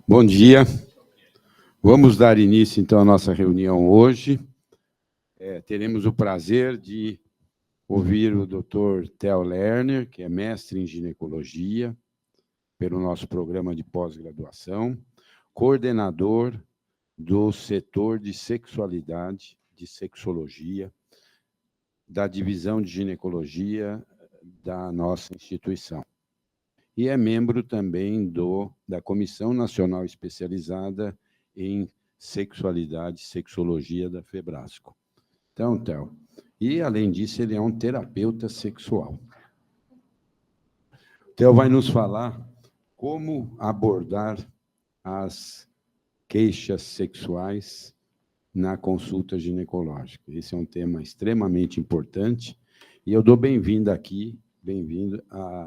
Bom dia. Vamos dar início, então, à nossa reunião hoje. Teremos o prazer de ouvir o Dr. Theo Lerner, que é mestre em ginecologia, pelo nosso programa de pós-graduação, coordenador do setor de sexualidade, de sexologia, da divisão de ginecologia da nossa instituição. E é membro também da Comissão Nacional Especializada em Sexualidade e Sexologia da Febrasco. Então, Theo, e além disso, ele é um terapeuta sexual. Theo vai nos falar como abordar as queixas sexuais na consulta ginecológica. Esse é um tema extremamente importante e eu dou bem-vindo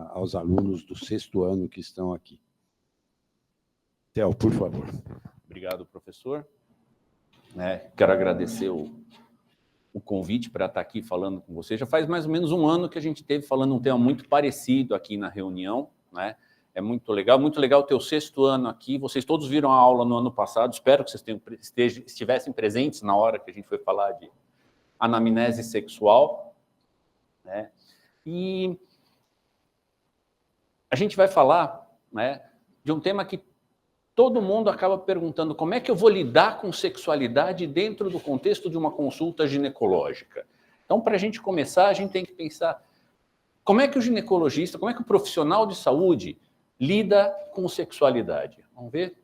aos alunos do 6º ano que estão aqui. Theo, por favor. Obrigado, professor. Quero agradecer o convite para estar aqui falando com você. Já faz mais ou menos um ano que a gente esteve falando um tema muito parecido aqui na reunião, né? É muito legal o teu 6º ano aqui. Vocês todos viram a aula no ano passado, espero que vocês estivessem presentes na hora que a gente foi falar de anamnese sexual, né? E a gente vai falar, né, de um tema que todo mundo acaba perguntando: como é que eu vou lidar com sexualidade dentro do contexto de uma consulta ginecológica? Então, para a gente começar, a gente tem que pensar como é que o ginecologista, como é que o profissional de saúde lida com sexualidade. Vamos ver?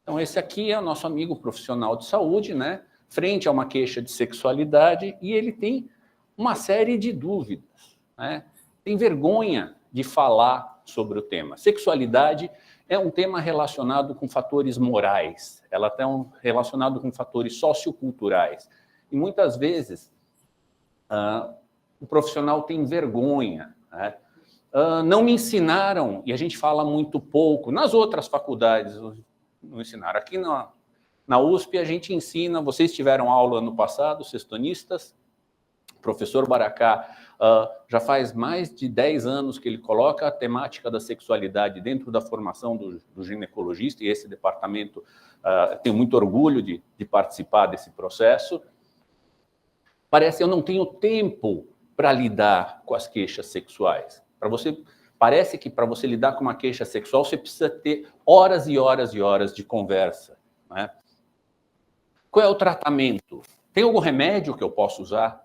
Então, esse aqui é o nosso amigo profissional de saúde, né? Frente a uma queixa de sexualidade, e ele tem uma série de dúvidas, né? Tem vergonha de falar sobre o tema. Sexualidade é um tema relacionado com fatores morais, ela está relacionado com fatores socioculturais. E muitas vezes o profissional tem vergonha, né? Não me ensinaram, e a gente fala muito pouco, nas outras faculdades não ensinaram. Aqui na USP a gente ensina, vocês tiveram aula ano passado, sextonistas, o professor Baracá já faz mais de 10 anos que ele coloca a temática da sexualidade dentro da formação do ginecologista, e esse departamento tem muito orgulho de participar desse processo. Parece que eu não tenho tempo para lidar com as queixas sexuais. Parece que para você lidar com uma queixa sexual, você precisa ter horas e horas e horas de conversa, né? Qual é o tratamento? Tem algum remédio que eu posso usar?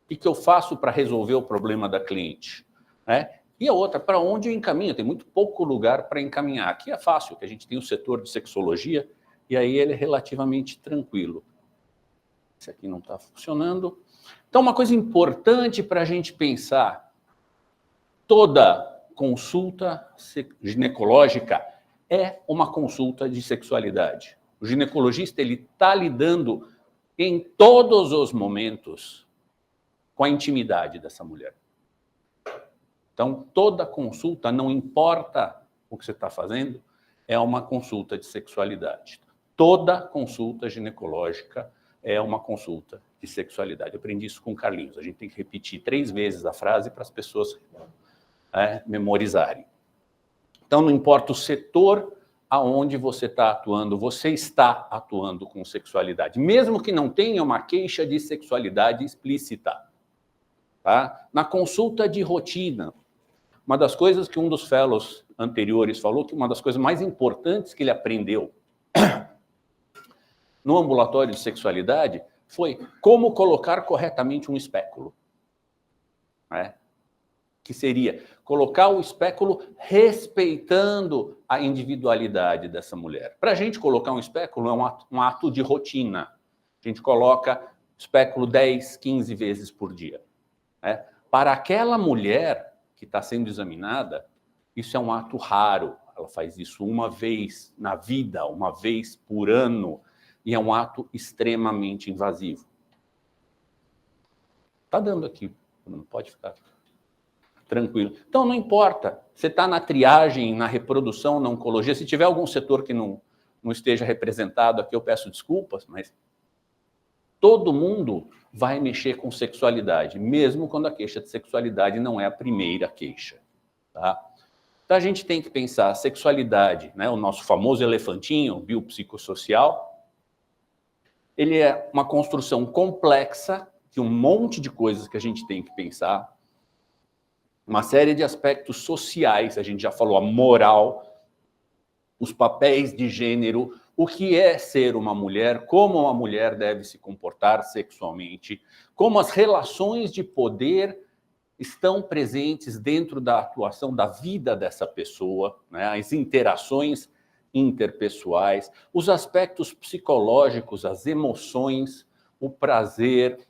O que eu faço para resolver o problema da cliente, né? E a outra, para onde eu encaminho? Tem muito pouco lugar para encaminhar. Aqui é fácil, que a gente tem o setor de sexologia, e aí ele é relativamente tranquilo. Esse aqui não está funcionando. Então, uma coisa importante para a gente pensar: toda consulta ginecológica é uma consulta de sexualidade. O ginecologista está lidando em todos os momentos com a intimidade dessa mulher. Então, toda consulta, não importa o que você está fazendo, é uma consulta de sexualidade. Toda consulta ginecológica é uma consulta de sexualidade. Eu aprendi isso com o Carlinhos. A gente tem que repetir 3 vezes a frase para as pessoas memorizarem. Então, não importa o setor aonde você está atuando, você está atuando com sexualidade, mesmo que não tenha uma queixa de sexualidade explícita. Tá? Na consulta de rotina, uma das coisas que um dos fellows anteriores falou, que uma das coisas mais importantes que ele aprendeu no ambulatório de sexualidade foi como colocar corretamente um espéculo, né? Que seria colocar o espéculo respeitando a individualidade dessa mulher. Para a gente colocar um espéculo é um ato de rotina. A gente coloca espéculo 10, 15 vezes por dia. Né? Para aquela mulher que está sendo examinada, isso é um ato raro. Ela faz isso uma vez na vida, uma vez por ano, e é um ato extremamente invasivo. Está dando aqui, não pode ficar tranquilo. Então, não importa, você está na triagem, na reprodução, na oncologia, se tiver algum setor que não esteja representado aqui, eu peço desculpas, mas todo mundo vai mexer com sexualidade, mesmo quando a queixa de sexualidade não é a primeira queixa. Tá? Então, a gente tem que pensar a sexualidade, né, o nosso famoso elefantinho biopsicossocial, ele é uma construção complexa de um monte de coisas que a gente tem que pensar, uma série de aspectos sociais, a gente já falou, a moral, os papéis de gênero, o que é ser uma mulher, como uma mulher deve se comportar sexualmente, como as relações de poder estão presentes dentro da atuação da vida dessa pessoa, né? As interações interpessoais, os aspectos psicológicos, as emoções, o prazer,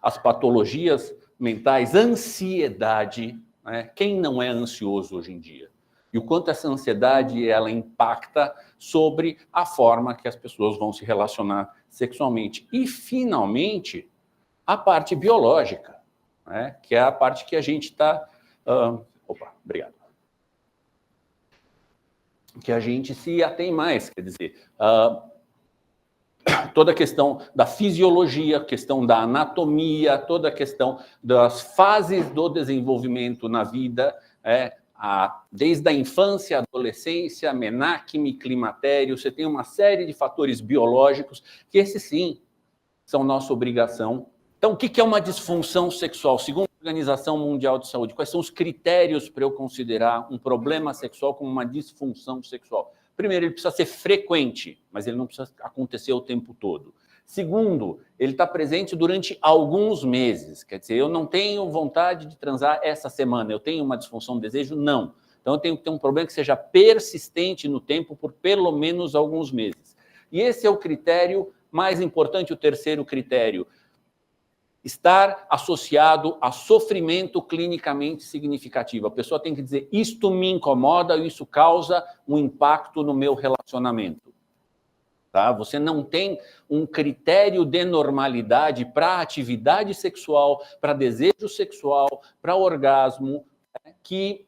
as patologias mentais, ansiedade, né? Quem não é ansioso hoje em dia? E o quanto essa ansiedade ela impacta sobre a forma que as pessoas vão se relacionar sexualmente. E, finalmente, a parte biológica, né? Que é a parte que a gente está... obrigado. Que a gente se atém mais, quer dizer... toda a questão da fisiologia, questão da anatomia, toda a questão das fases do desenvolvimento na vida, desde a infância, adolescência, menarquime, climatério, você tem uma série de fatores biológicos que esses sim são nossa obrigação. Então, o que é uma disfunção sexual? Segundo a Organização Mundial de Saúde, quais são os critérios para eu considerar um problema sexual como uma disfunção sexual? Primeiro, ele precisa ser frequente, mas ele não precisa acontecer o tempo todo. Segundo, ele está presente durante alguns meses. Quer dizer, eu não tenho vontade de transar essa semana, eu tenho uma disfunção de desejo? Não. Então, eu tenho que ter um problema que seja persistente no tempo por pelo menos alguns meses. E esse é o critério mais importante, o terceiro critério. Estar associado a sofrimento clinicamente significativo. A pessoa tem que dizer, isto me incomoda, isso causa um impacto no meu relacionamento. Tá? Você não tem um critério de normalidade para atividade sexual, para desejo sexual, para orgasmo, que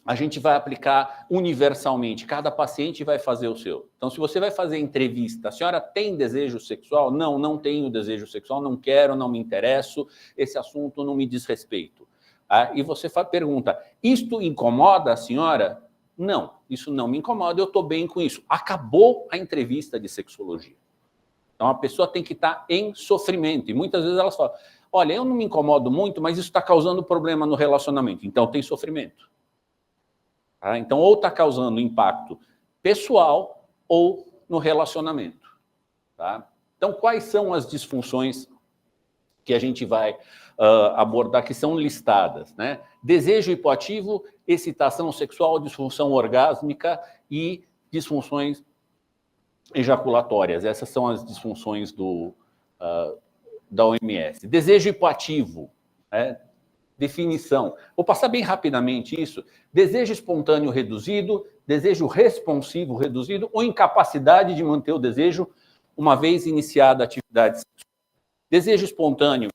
a gente vai aplicar universalmente. Cada paciente vai fazer o seu. Então, se você vai fazer entrevista, a senhora tem desejo sexual? Não, não tenho desejo sexual, não quero, não me interesso, esse assunto não me diz respeito. E você pergunta, isto incomoda a senhora? Não, isso não me incomoda, eu estou bem com isso. Acabou a entrevista de sexologia. Então, a pessoa tem que estar em sofrimento. E muitas vezes elas falam, olha, eu não me incomodo muito, mas isso está causando problema no relacionamento. Então, tem sofrimento. Então, ou está causando impacto pessoal ou no relacionamento. Tá? Então, quais são as disfunções que a gente vai abordar, que são listadas? Né? Desejo hipoativo, excitação sexual, disfunção orgásmica e disfunções ejaculatórias. Essas são as disfunções da OMS. Desejo hipoativo, definição. Vou passar bem rapidamente isso. Desejo espontâneo reduzido, desejo responsivo reduzido ou incapacidade de manter o desejo uma vez iniciada a atividade sexual. Desejo espontâneo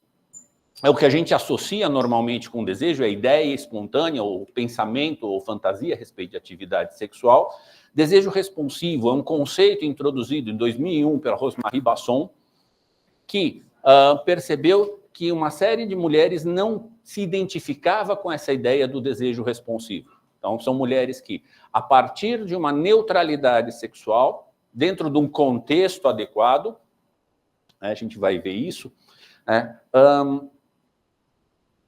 é o que a gente associa normalmente com desejo, é ideia espontânea ou pensamento ou fantasia a respeito de atividade sexual. Desejo responsivo é um conceito introduzido em 2001 pela Rosemarie Basson, que percebeu que uma série de mulheres não se identificava com essa ideia do desejo responsivo. Então, são mulheres que, a partir de uma neutralidade sexual, dentro de um contexto adequado, a gente vai ver isso,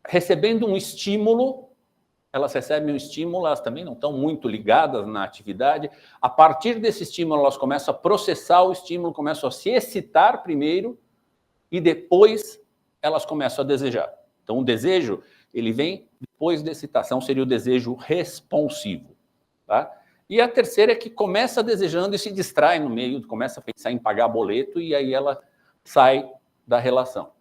recebendo um estímulo, elas recebem um estímulo, elas também não estão muito ligadas na atividade, a partir desse estímulo elas começam a processar o estímulo, começam a se excitar primeiro, e depois elas começam a desejar. Então, o desejo, ele vem depois da excitação, seria o desejo responsivo. Tá? E a terceira é que começa desejando e se distrai no meio, começa a pensar em pagar boleto e aí ela sai da relação.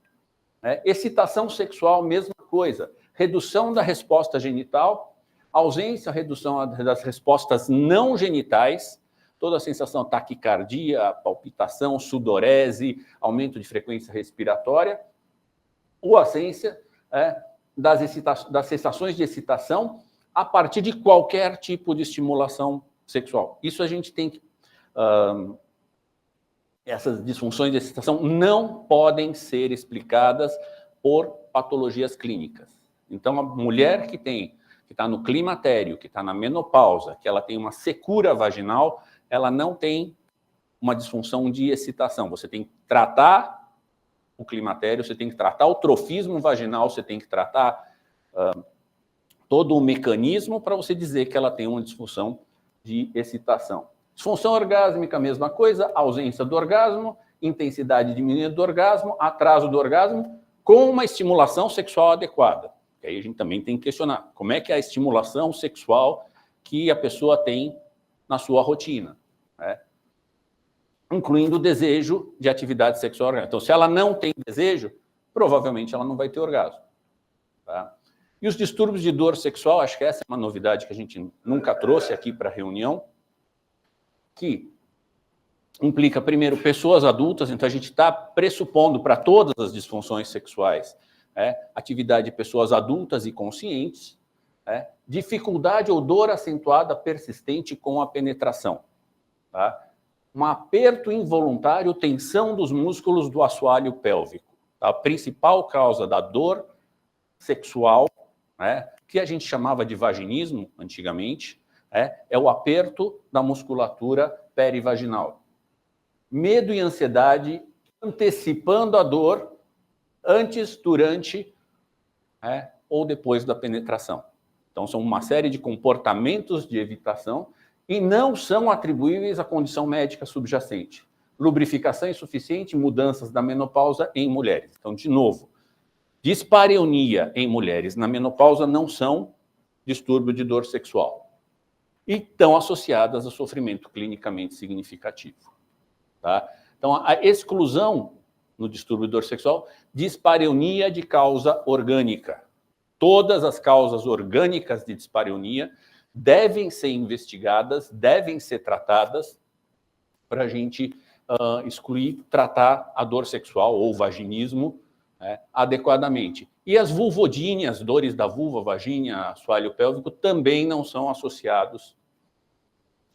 Excitação sexual, mesma coisa. Redução da resposta genital, ausência, redução das respostas não genitais, toda a sensação de taquicardia, palpitação, sudorese, aumento de frequência respiratória, ou ausência das sensações de excitação a partir de qualquer tipo de estimulação sexual. Isso a gente tem que... essas disfunções de excitação não podem ser explicadas por patologias clínicas. Então, a mulher que que está no climatério, que está na menopausa, que ela tem uma secura vaginal, ela não tem uma disfunção de excitação. Você tem que tratar o climatério, você tem que tratar o trofismo vaginal, você tem que tratar todo o mecanismo para você dizer que ela tem uma disfunção de excitação. Disfunção orgásmica, mesma coisa, ausência do orgasmo, intensidade diminuída do orgasmo, atraso do orgasmo, com uma estimulação sexual adequada. E aí a gente também tem que questionar como é que é a estimulação sexual que a pessoa tem na sua rotina, né? Incluindo o desejo de atividade sexual orgânica. Então, se ela não tem desejo, provavelmente ela não vai ter orgasmo. Tá? E os distúrbios de dor sexual, acho que essa é uma novidade que a gente nunca trouxe aqui para a reunião, que implica, primeiro, pessoas adultas, então a gente está pressupondo para todas as disfunções sexuais atividade de pessoas adultas e conscientes, dificuldade ou dor acentuada persistente com a penetração. Tá? Um aperto involuntário, tensão dos músculos do assoalho pélvico. Tá? A principal causa da dor sexual, que a gente chamava de vaginismo antigamente, é o aperto da musculatura perivaginal. Medo e ansiedade antecipando a dor antes, durante ou depois da penetração. Então, são uma série de comportamentos de evitação e não são atribuíveis à condição médica subjacente. Lubrificação insuficiente, mudanças da menopausa em mulheres. Então, de novo, dispareunia em mulheres na menopausa não são distúrbio de dor sexual e estão associadas a sofrimento clinicamente significativo. Tá? Então, a exclusão no distúrbio de dor sexual, dispareunia de causa orgânica. Todas as causas orgânicas de dispareunia devem ser investigadas, devem ser tratadas para a gente excluir, tratar a dor sexual ou vaginismo adequadamente. E as vulvodíneas, dores da vulva, vagina, assoalho pélvico, também não são associados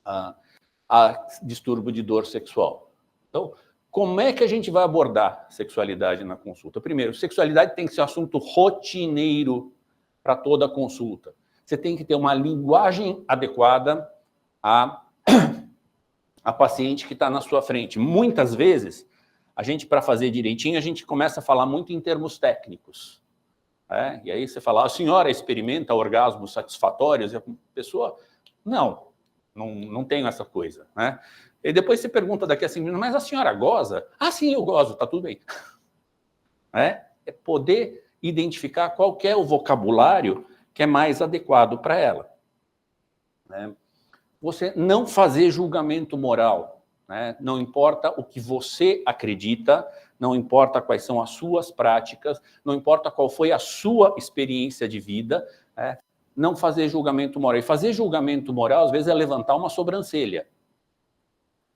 a distúrbio de dor sexual. Então, como é que a gente vai abordar sexualidade na consulta? Primeiro, sexualidade tem que ser um assunto rotineiro para toda a consulta. Você tem que ter uma linguagem adequada à paciente que está na sua frente. Muitas vezes, a gente, para fazer direitinho, a gente começa a falar muito em termos técnicos. E aí você fala, a senhora experimenta orgasmos satisfatórios? E a pessoa, não tenho essa coisa, E depois você pergunta daqui a 5 minutos, mas a senhora goza? Ah, sim, eu gozo, tá tudo bem. É poder identificar qual que é o vocabulário que é mais adequado para ela. Você não fazer julgamento moral. Não importa o que você acredita, não importa quais são as suas práticas, não importa qual foi a sua experiência de vida, não fazer julgamento moral. E fazer julgamento moral, às vezes, é levantar uma sobrancelha.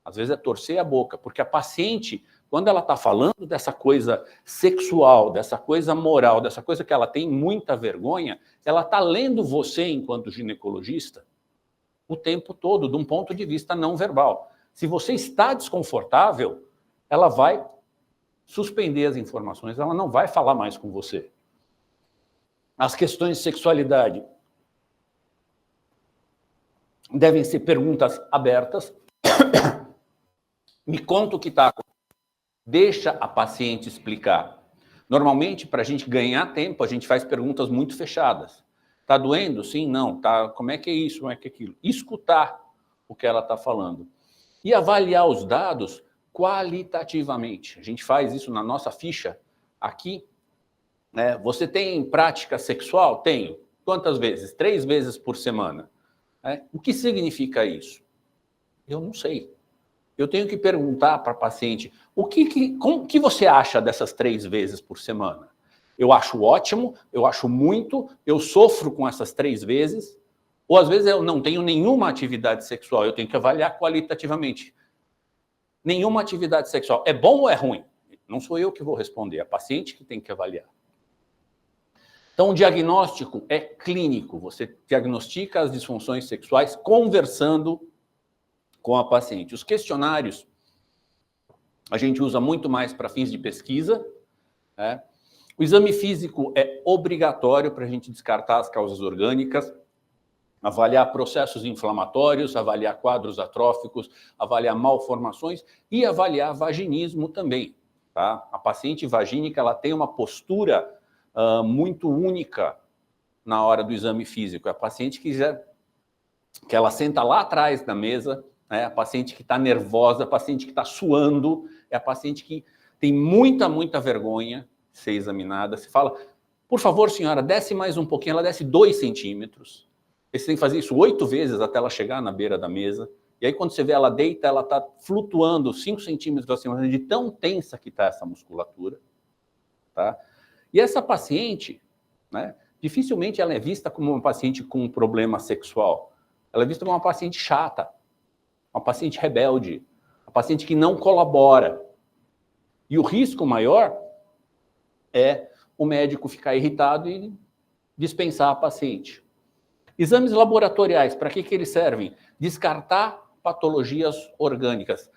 Às vezes é torcer a boca, porque a paciente, quando ela está falando dessa coisa sexual, dessa coisa moral, dessa coisa que ela tem muita vergonha, ela está lendo você, enquanto ginecologista, o tempo todo, de um ponto de vista não verbal. Se você está desconfortável, ela vai suspender as informações, ela não vai falar mais com você. As questões de sexualidade devem ser perguntas abertas. Me conta o que está acontecendo. Deixa a paciente explicar. Normalmente, para a gente ganhar tempo, a gente faz perguntas muito fechadas. Está doendo? Sim, não. Tá, como é que é isso? Como é que é aquilo? Escutar o que ela está falando. E avaliar os dados qualitativamente. A gente faz isso na nossa ficha aqui. Você tem prática sexual? Tenho. Quantas vezes? 3 vezes por semana. O que significa isso? Eu não sei. Eu tenho que perguntar para a paciente, o que você acha dessas 3 vezes por semana? Eu acho ótimo, eu acho muito, eu sofro com essas 3 vezes, ou às vezes eu não tenho nenhuma atividade sexual, eu tenho que avaliar qualitativamente. Nenhuma atividade sexual. É bom ou é ruim? Não sou eu que vou responder, é a paciente que tem que avaliar. Então, o diagnóstico é clínico, você diagnostica as disfunções sexuais conversando com a paciente. Os questionários a gente usa muito mais para fins de pesquisa. O exame físico é obrigatório para a gente descartar as causas orgânicas. avaliar processos inflamatórios, avaliar quadros atróficos, avaliar malformações e avaliar vaginismo também. Tá? A paciente vagínica ela tem uma postura muito única na hora do exame físico. É a paciente que ela senta lá atrás da mesa, né? A paciente que está nervosa, a paciente que está suando, é a paciente que tem muita vergonha de ser examinada. Você fala, por favor, senhora, desce mais um pouquinho. Ela desce 2 centímetros. Você tem que fazer isso 8 vezes até ela chegar na beira da mesa. E aí, quando você vê ela deita, ela está flutuando 5 centímetros acima, de tão tensa que está essa musculatura. Tá? E essa paciente, né, dificilmente ela é vista como uma paciente com um problema sexual. Ela é vista como uma paciente chata, uma paciente rebelde, uma paciente que não colabora. E o risco maior é o médico ficar irritado e dispensar a paciente. Exames laboratoriais, para que eles servem? Descartar patologias orgânicas.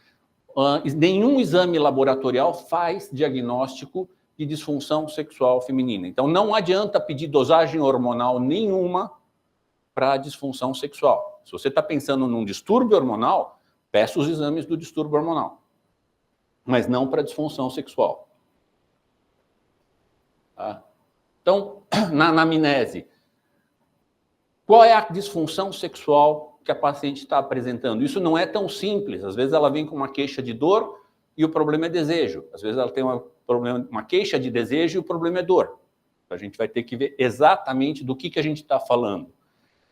Nenhum exame laboratorial faz diagnóstico de disfunção sexual feminina. Então, não adianta pedir dosagem hormonal nenhuma para disfunção sexual. Se você está pensando num distúrbio hormonal, peça os exames do distúrbio hormonal, mas não para disfunção sexual. Tá? Então, na anamnese, qual é a disfunção sexual que a paciente está apresentando? Isso não é tão simples. Às vezes ela vem com uma queixa de dor e o problema é desejo. Às vezes ela tem uma queixa de desejo e o problema é dor. A gente vai ter que ver exatamente do que a gente está falando.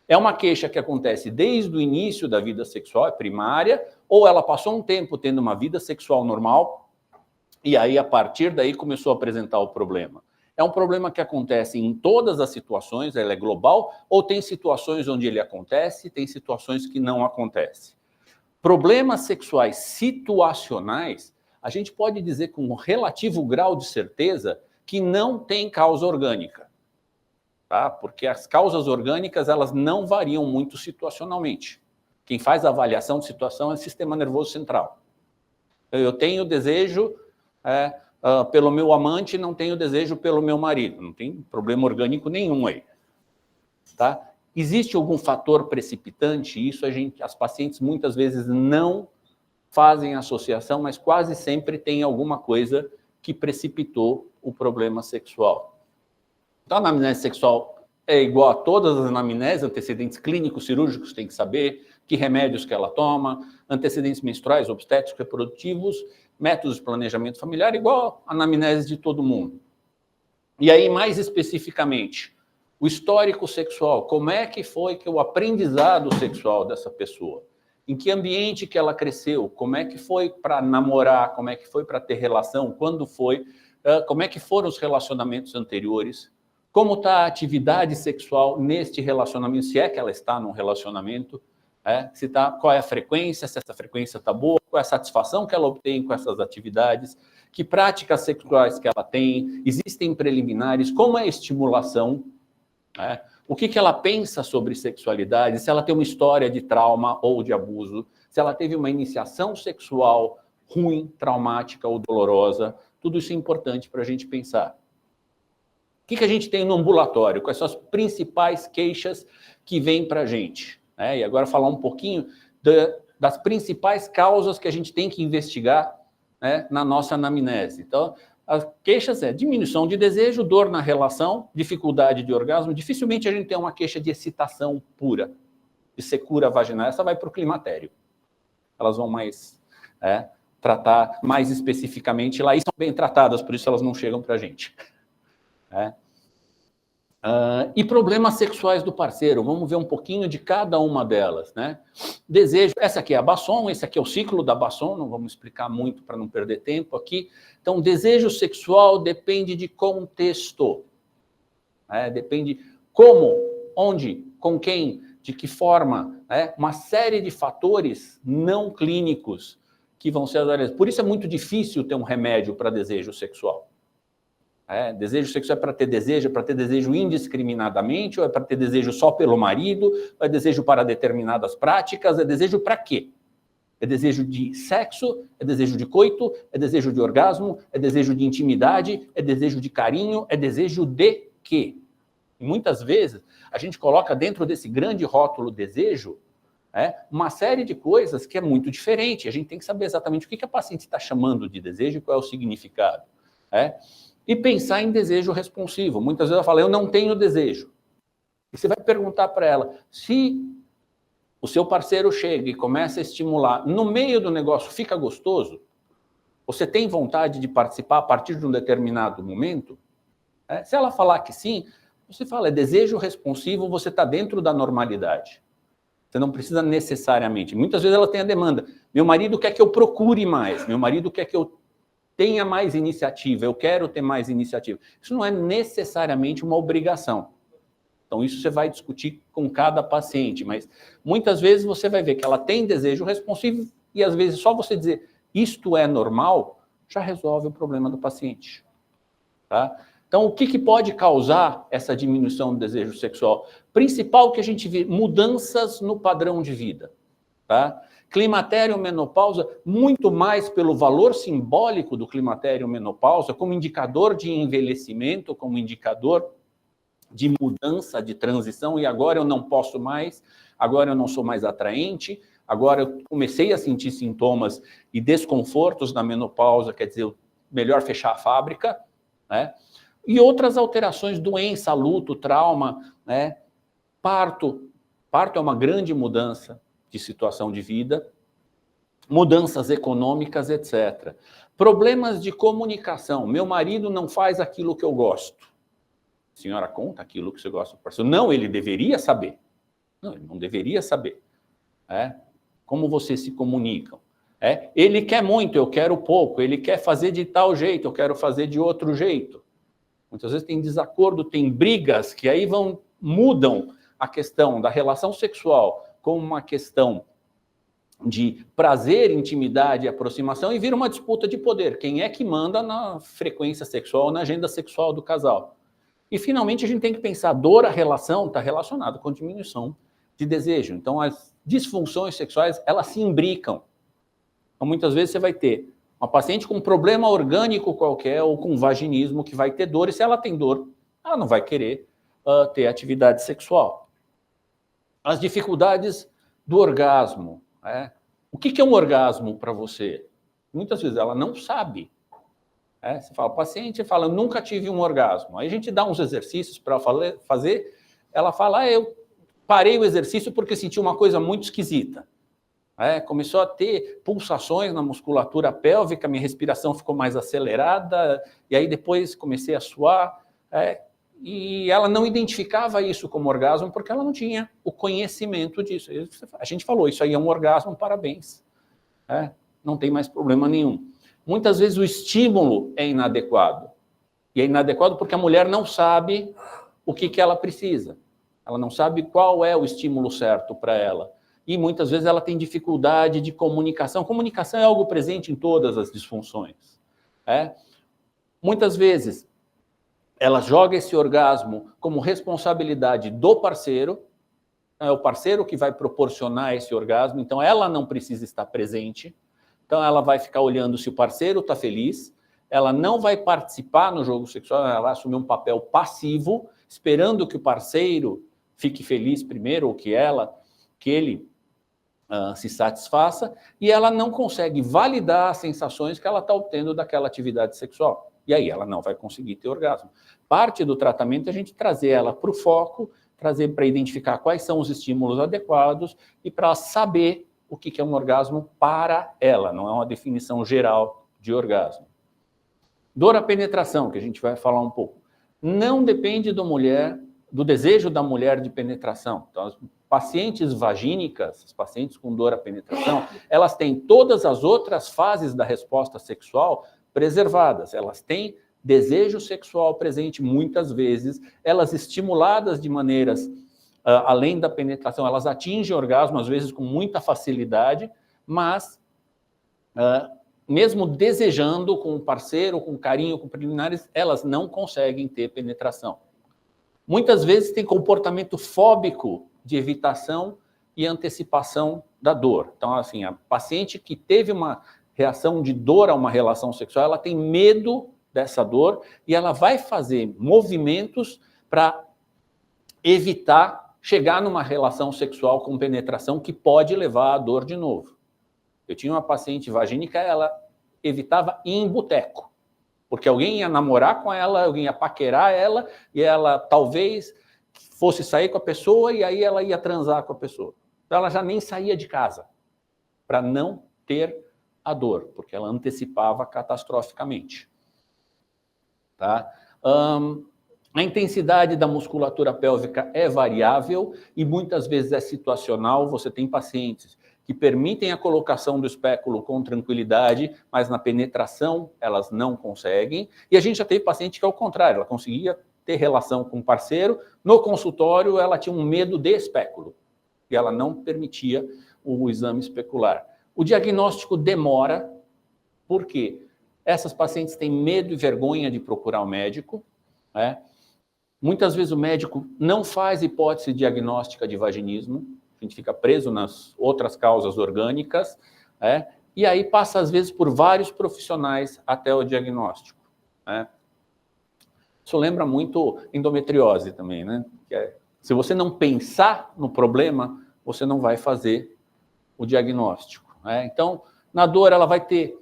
É uma queixa que acontece desde o início da vida sexual, é primária, ou ela passou um tempo tendo uma vida sexual normal e aí, a partir daí, começou a apresentar o problema. É um problema que acontece em todas as situações, ele é global, ou tem situações onde ele acontece, tem situações que não acontecem. Problemas sexuais situacionais, a gente pode dizer com um relativo grau de certeza que não tem causa orgânica. Tá? Porque as causas orgânicas, elas não variam muito situacionalmente. Quem faz a avaliação de situação é o sistema nervoso central. Eu tenho desejo pelo meu amante, não tenho desejo pelo meu marido. Não tem problema orgânico nenhum aí. Tá? Existe algum fator precipitante? Isso as pacientes muitas vezes não fazem associação, mas quase sempre tem alguma coisa que precipitou o problema sexual. Então, a anamnese sexual é igual a todas as anamneses, antecedentes clínicos, cirúrgicos, tem que saber que remédios que ela toma, antecedentes menstruais, obstétricos, reprodutivos, métodos de planejamento familiar, igual a anamnese de todo mundo. E aí, mais especificamente, o histórico sexual, como é que foi que o aprendizado sexual dessa pessoa? Em que ambiente que ela cresceu? Como é que foi para namorar? Como é que foi para ter relação? Quando foi? Como é que foram os relacionamentos anteriores? Como está a atividade sexual neste relacionamento? Se é que ela está num relacionamento? Qual é a frequência? Se essa frequência está boa? Qual é a satisfação que ela obtém com essas atividades? Que práticas sexuais que ela tem? Existem preliminares? Como é a estimulação? O que ela pensa sobre sexualidade, se ela tem uma história de trauma ou de abuso, se ela teve uma iniciação sexual ruim, traumática ou dolorosa, tudo isso é importante para a gente pensar. O que a gente tem no ambulatório? Quais são as principais queixas que vêm para a gente? E agora falar um pouquinho das principais causas que a gente tem que investigar, na nossa anamnese. Então, as queixas diminuição de desejo, dor na relação, dificuldade de orgasmo. Dificilmente a gente tem uma queixa de excitação pura, de secura vaginal. Essa vai para o climatério. Elas vão mais tratar mais especificamente lá e são bem tratadas, por isso elas não chegam para a gente. E problemas sexuais do parceiro. Vamos ver um pouquinho de cada uma delas. Desejo, essa aqui é a Basson, esse aqui é o ciclo da Basson, não vamos explicar muito para não perder tempo aqui. Então, desejo sexual depende de contexto. Depende como, onde, com quem, de que forma. Uma série de fatores não clínicos que vão ser analisados. Por isso é muito difícil ter um remédio para desejo sexual. Desejo sexual é para ter desejo indiscriminadamente, ou é para ter desejo só pelo marido, ou é desejo para determinadas práticas, é desejo para quê? É desejo de sexo, é desejo de coito, é desejo de orgasmo, é desejo de intimidade, é desejo de carinho, é desejo de quê? E muitas vezes a gente coloca dentro desse grande rótulo desejo uma série de coisas que é muito diferente. A gente tem que saber exatamente o que a paciente está chamando de desejo e qual é o significado. E pensar em desejo responsivo. Muitas vezes ela fala, eu não tenho desejo. E você vai perguntar para ela, se o seu parceiro chega e começa a estimular, no meio do negócio fica gostoso? Você tem vontade de participar a partir de um determinado momento? Se ela falar que sim, você fala, é desejo responsivo, você está dentro da normalidade. Você não precisa necessariamente. Muitas vezes ela tem a demanda. Meu marido quer que eu procure mais, meu marido quer que eu tenha mais iniciativa, eu quero ter mais iniciativa. Isso não é necessariamente uma obrigação. Então, isso você vai discutir com cada paciente, mas muitas vezes você vai ver que ela tem desejo responsivo e, às vezes, só você dizer isto é normal, já resolve o problema do paciente. Tá? Então, o que pode causar essa diminuição do desejo sexual? Principal que a gente vê, mudanças no padrão de vida. Tá? Climatério, menopausa, muito mais pelo valor simbólico do climatério, menopausa, como indicador de envelhecimento, como indicador de mudança, de transição, e agora eu não posso mais, agora eu não sou mais atraente, agora eu comecei a sentir sintomas e desconfortos na menopausa, quer dizer, melhor fechar a fábrica, né? E outras alterações, doença, luto, trauma, né? Parto é uma grande mudança de situação de vida, mudanças econômicas, etc. Problemas de comunicação, meu marido não faz aquilo que eu gosto. Senhora, conta aquilo que você gosta do parceiro. Não, ele deveria saber. Não, ele não deveria saber. Como vocês se comunicam? Ele quer muito, eu quero pouco. Ele quer fazer de tal jeito, eu quero fazer de outro jeito. Muitas vezes tem desacordo, tem brigas que aí mudam a questão da relação sexual como uma questão de prazer, intimidade e aproximação e vira uma disputa de poder. Quem é que manda na frequência sexual, na agenda sexual do casal? E, finalmente, a gente tem que pensar, a dor, a relação, está relacionada com diminuição de desejo. Então, as disfunções sexuais, elas se imbricam. Então, muitas vezes, você vai ter uma paciente com um problema orgânico qualquer ou com vaginismo que vai ter dor, e se ela tem dor, ela não vai querer ter atividade sexual. As dificuldades do orgasmo. O que é um orgasmo para você? Muitas vezes ela não sabe. Você fala, paciente fala, nunca tive um orgasmo. Aí a gente dá uns exercícios para fazer, ela fala, eu parei o exercício porque senti uma coisa muito esquisita. Começou a ter pulsações na musculatura pélvica, minha respiração ficou mais acelerada, e aí depois comecei a suar, e ela não identificava isso como orgasmo porque ela não tinha o conhecimento disso. A gente falou, isso aí é um orgasmo, parabéns. Não tem mais problema nenhum. Muitas vezes o estímulo é inadequado. E é inadequado porque a mulher não sabe o que ela precisa. Ela não sabe qual é o estímulo certo para ela. E muitas vezes ela tem dificuldade de comunicação. Comunicação é algo presente em todas as disfunções. Muitas vezes ela joga esse orgasmo como responsabilidade do parceiro. É o parceiro que vai proporcionar esse orgasmo, então ela não precisa estar presente. Então, ela vai ficar olhando se o parceiro está feliz, ela não vai participar no jogo sexual, ela vai assumir um papel passivo, esperando que o parceiro fique feliz primeiro, ou que ele se satisfaça, e ela não consegue validar as sensações que ela está obtendo daquela atividade sexual. E aí ela não vai conseguir ter orgasmo. Parte do tratamento é a gente trazer ela para o foco, trazer para identificar quais são os estímulos adequados e para saber o que é um orgasmo para ela, não é uma definição geral de orgasmo. Dor à penetração, que a gente vai falar um pouco. Não depende do desejo da mulher de penetração. Então, as pacientes vagínicas, as pacientes com dor à penetração, elas têm todas as outras fases da resposta sexual preservadas. Elas têm desejo sexual presente muitas vezes, elas estimuladas de maneiras além da penetração, elas atingem orgasmo, às vezes com muita facilidade, mas mesmo desejando com o parceiro, com carinho, com preliminares, elas não conseguem ter penetração. Muitas vezes tem comportamento fóbico de evitação e antecipação da dor. Então, assim, a paciente que teve uma reação de dor a uma relação sexual, ela tem medo dessa dor e ela vai fazer movimentos para evitar chegar numa relação sexual com penetração que pode levar à dor de novo. Eu tinha uma paciente vagínica, ela evitava ir em boteco, porque alguém ia namorar com ela, alguém ia paquerar ela, e ela talvez fosse sair com a pessoa, e aí ela ia transar com a pessoa. Então ela já nem saía de casa, para não ter a dor, porque ela antecipava catastroficamente. Tá? A intensidade da musculatura pélvica é variável e muitas vezes é situacional. Você tem pacientes que permitem a colocação do espéculo com tranquilidade, mas na penetração elas não conseguem. E a gente já teve paciente que, ao contrário, ela conseguia ter relação com o parceiro, no consultório ela tinha um medo de espéculo, e ela não permitia o exame especular. O diagnóstico demora, porque essas pacientes têm medo e vergonha de procurar o médico, né? Muitas vezes o médico não faz hipótese diagnóstica de vaginismo, a gente fica preso nas outras causas orgânicas, né? E aí passa, às vezes, por vários profissionais até o diagnóstico, né? Isso lembra muito endometriose também, né? Se você não pensar no problema, você não vai fazer o diagnóstico, né? Então, na dor, ela vai ter,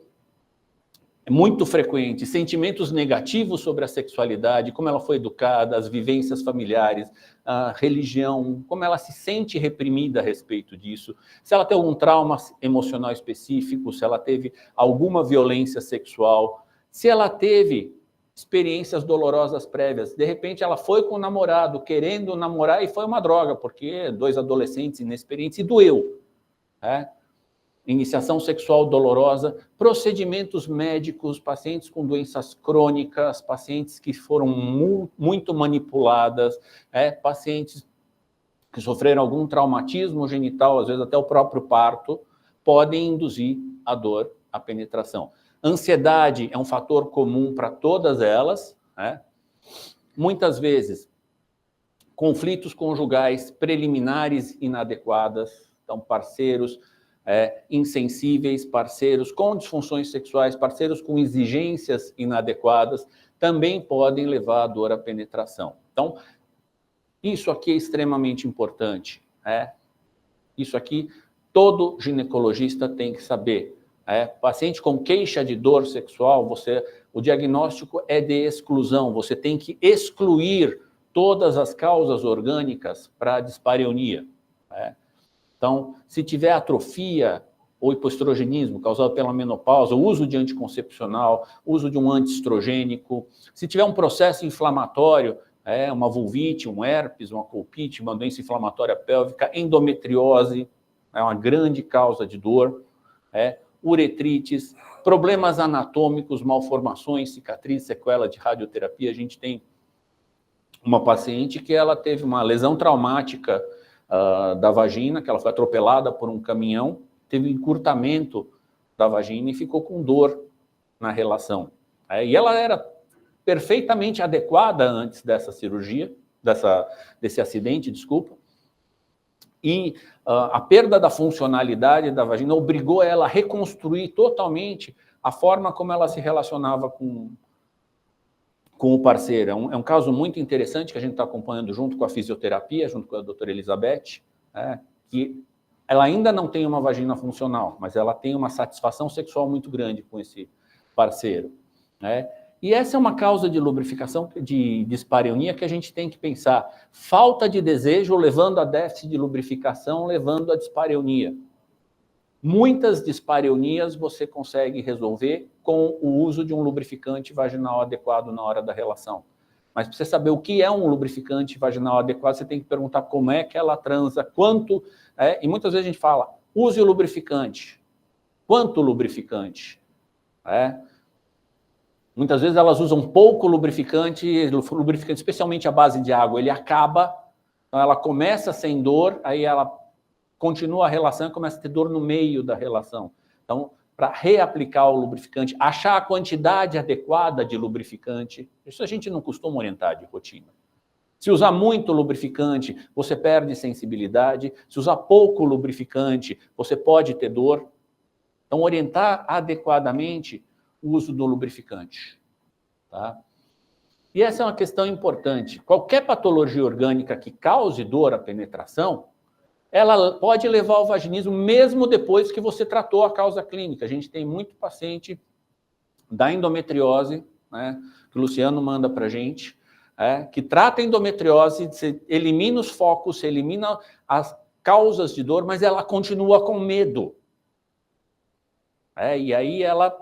é muito frequente, sentimentos negativos sobre a sexualidade, como ela foi educada, as vivências familiares, a religião, como ela se sente reprimida a respeito disso, se ela tem algum trauma emocional específico, se ela teve alguma violência sexual, se ela teve experiências dolorosas prévias. De repente, ela foi com o namorado, querendo namorar, e foi uma droga, porque 2 adolescentes inexperientes, e doeu, né? Iniciação sexual dolorosa, procedimentos médicos, pacientes com doenças crônicas, pacientes que foram muito manipuladas, pacientes que sofreram algum traumatismo genital, às vezes até o próprio parto, podem induzir a dor, a penetração. Ansiedade é um fator comum para todas elas, né? Muitas vezes, conflitos conjugais preliminares inadequadas, então parceiros insensíveis, parceiros com disfunções sexuais, parceiros com exigências inadequadas, também podem levar à dor à penetração. Então, isso aqui é extremamente importante. Isso aqui, todo ginecologista tem que saber. Paciente com queixa de dor sexual, o diagnóstico é de exclusão, você tem que excluir todas as causas orgânicas para a dispareunia. Então, se tiver atrofia ou hipoestrogenismo causado pela menopausa, o uso de anticoncepcional, uso de um antiestrogênico, se tiver um processo inflamatório, uma vulvite, um herpes, uma colpite, uma doença inflamatória pélvica, endometriose, é uma grande causa de dor, uretrites, problemas anatômicos, malformações, cicatrizes, sequela de radioterapia. A gente tem uma paciente que ela teve uma lesão traumática da vagina, que ela foi atropelada por um caminhão, teve encurtamento da vagina e ficou com dor na relação. E ela era perfeitamente adequada antes dessa cirurgia, desse acidente, desculpa, e a perda da funcionalidade da vagina obrigou ela a reconstruir totalmente a forma como ela se relacionava com o parceiro. É um caso muito interessante que a gente está acompanhando junto com a fisioterapia, junto com a doutora Elizabeth, que ela ainda não tem uma vagina funcional, mas ela tem uma satisfação sexual muito grande com esse parceiro. E essa é uma causa de lubrificação, de dispareunia, que a gente tem que pensar. Falta de desejo levando a déficit de lubrificação, levando a dispareunia. Muitas dispareunias você consegue resolver com o uso de um lubrificante vaginal adequado na hora da relação. Mas para você saber o que é um lubrificante vaginal adequado, você tem que perguntar como é que ela transa, quanto... e muitas vezes a gente fala, use o lubrificante. Quanto lubrificante? Muitas vezes elas usam pouco lubrificante, especialmente à base de água, ele acaba, então ela começa sem dor, aí ela continua a relação e começa a ter dor no meio da relação. Então, para reaplicar o lubrificante, achar a quantidade adequada de lubrificante, isso a gente não costuma orientar de rotina. Se usar muito lubrificante, você perde sensibilidade. Se usar pouco lubrificante, você pode ter dor. Então, orientar adequadamente o uso do lubrificante. Tá? E essa é uma questão importante. Qualquer patologia orgânica que cause dor à penetração, ela pode levar ao vaginismo mesmo depois que você tratou a causa clínica. A gente tem muito paciente da endometriose, né, que o Luciano manda para a gente, que trata a endometriose, você elimina os focos, você elimina as causas de dor, mas ela continua com medo. E aí ela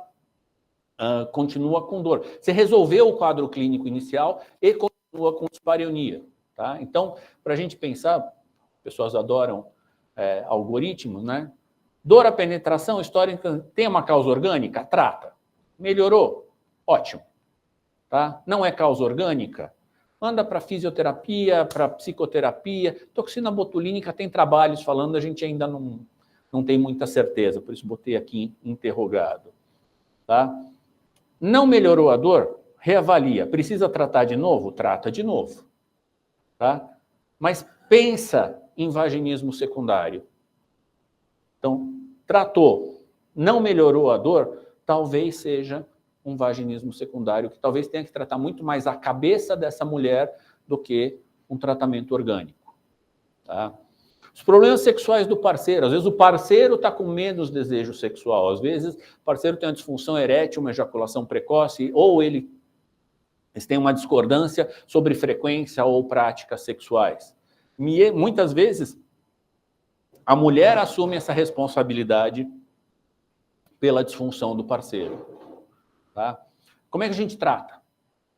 continua com dor. Você resolveu o quadro clínico inicial e continua com dispareunia. Tá? Então, para a gente pensar, pessoas adoram algoritmos, né? Dor à penetração histórica tem uma causa orgânica? Trata. Melhorou? Ótimo. Tá? Não é causa orgânica? Manda para fisioterapia, para psicoterapia. Toxina botulínica tem trabalhos falando, a gente ainda não tem muita certeza, por isso botei aqui interrogado. Tá? Não melhorou a dor? Reavalia. Precisa tratar de novo? Trata de novo. Tá? Mas pensa em vaginismo secundário. Então, tratou, não melhorou a dor, talvez seja um vaginismo secundário, que talvez tenha que tratar muito mais a cabeça dessa mulher do que um tratamento orgânico. Tá? Os problemas sexuais do parceiro. Às vezes o parceiro está com menos desejo sexual. Às vezes o parceiro tem uma disfunção erétil, uma ejaculação precoce, ou eles têm uma discordância sobre frequência ou práticas sexuais. Muitas vezes a mulher assume essa responsabilidade pela disfunção do parceiro. Tá? Como é que a gente trata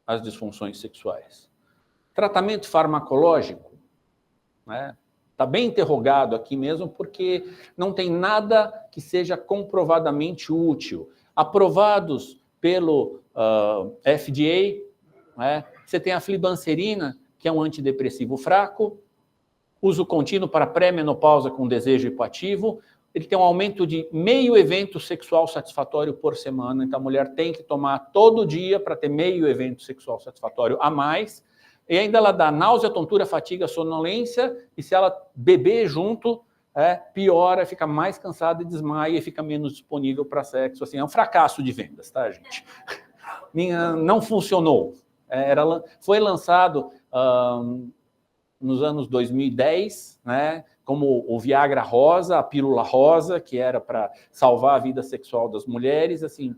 as disfunções sexuais? Tratamento farmacológico, né? Está bem interrogado aqui mesmo, porque não tem nada que seja comprovadamente útil. Aprovados pelo FDA, né? Você tem a flibanserina, que é um antidepressivo fraco, uso contínuo para pré-menopausa com desejo hipoativo, ele tem um aumento de meio evento sexual satisfatório por semana, então a mulher tem que tomar todo dia para ter meio evento sexual satisfatório a mais, e ainda ela dá náusea, tontura, fadiga, sonolência, e se ela beber junto, piora, fica mais cansada e desmaia e fica menos disponível para sexo. Assim, é um fracasso de vendas, tá, gente? Não funcionou. Foi lançado nos anos 2010, né, como o Viagra rosa, a pílula rosa, que era para salvar a vida sexual das mulheres. Assim,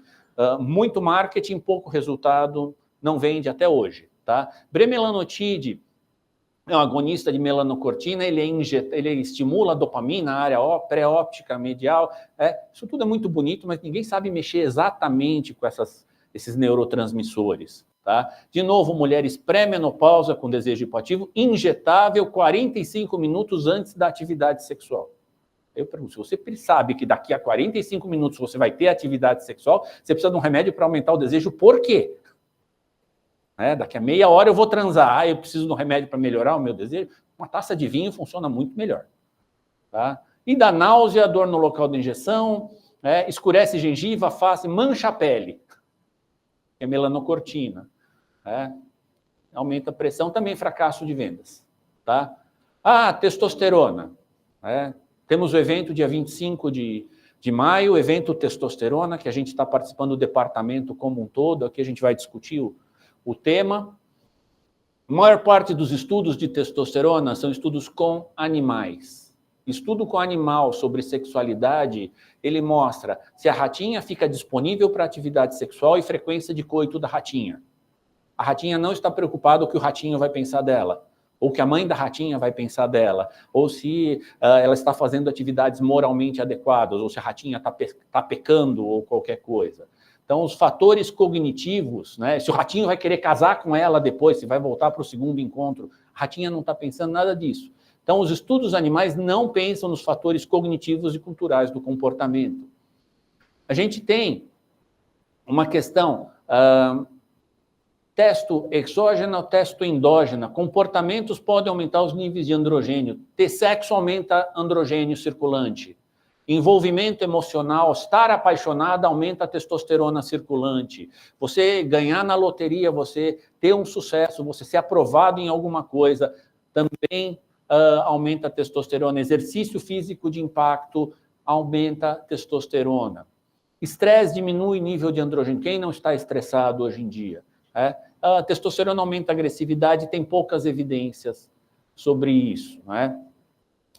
muito marketing, pouco resultado, não vende até hoje. Tá? Bremelanotide é um agonista de melanocortina, ele estimula a dopamina, a área pré-óptica, medial. Isso tudo é muito bonito, mas ninguém sabe mexer exatamente com esses neurotransmissores. Tá? De novo, mulheres pré-menopausa com desejo hipoativo, injetável 45 minutos antes da atividade sexual. Eu pergunto, se você sabe que daqui a 45 minutos você vai ter atividade sexual, você precisa de um remédio para aumentar o desejo, por quê? Daqui a meia hora eu vou transar, eu preciso de um remédio para melhorar o meu desejo. Uma taça de vinho funciona muito melhor. Tá? E da náusea, dor no local da injeção, escurece gengiva, face, mancha a pele. É melanocortina. Aumenta a pressão, também fracasso de vendas. Tá? Testosterona. Temos o evento dia 25 de maio, evento testosterona, que a gente está participando do departamento como um todo, aqui a gente vai discutir o tema. A maior parte dos estudos de testosterona são estudos com animais. Estudo com animal sobre sexualidade, ele mostra se a ratinha fica disponível para atividade sexual e frequência de coito da ratinha. A ratinha não está preocupada com o que o ratinho vai pensar dela, ou que a mãe da ratinha vai pensar dela, ou se ela está fazendo atividades moralmente adequadas, ou se a ratinha está pecando ou qualquer coisa. Então, os fatores cognitivos, né? Se o ratinho vai querer casar com ela depois, se vai voltar para o segundo encontro, a ratinha não está pensando nada disso. Então, os estudos animais não pensam nos fatores cognitivos e culturais do comportamento. A gente tem uma questão, testo exógena ou testo endógena. Comportamentos podem aumentar os níveis de androgênio. Ter sexo aumenta androgênio circulante. Envolvimento emocional, estar apaixonada aumenta a testosterona circulante. Você ganhar na loteria, você ter um sucesso, você ser aprovado em alguma coisa, também aumenta a testosterona. Exercício físico de impacto aumenta a testosterona. Estresse diminui o nível de androgênio. Quem não está estressado hoje em dia? a testosterona aumenta a agressividade, tem poucas evidências sobre isso, não é?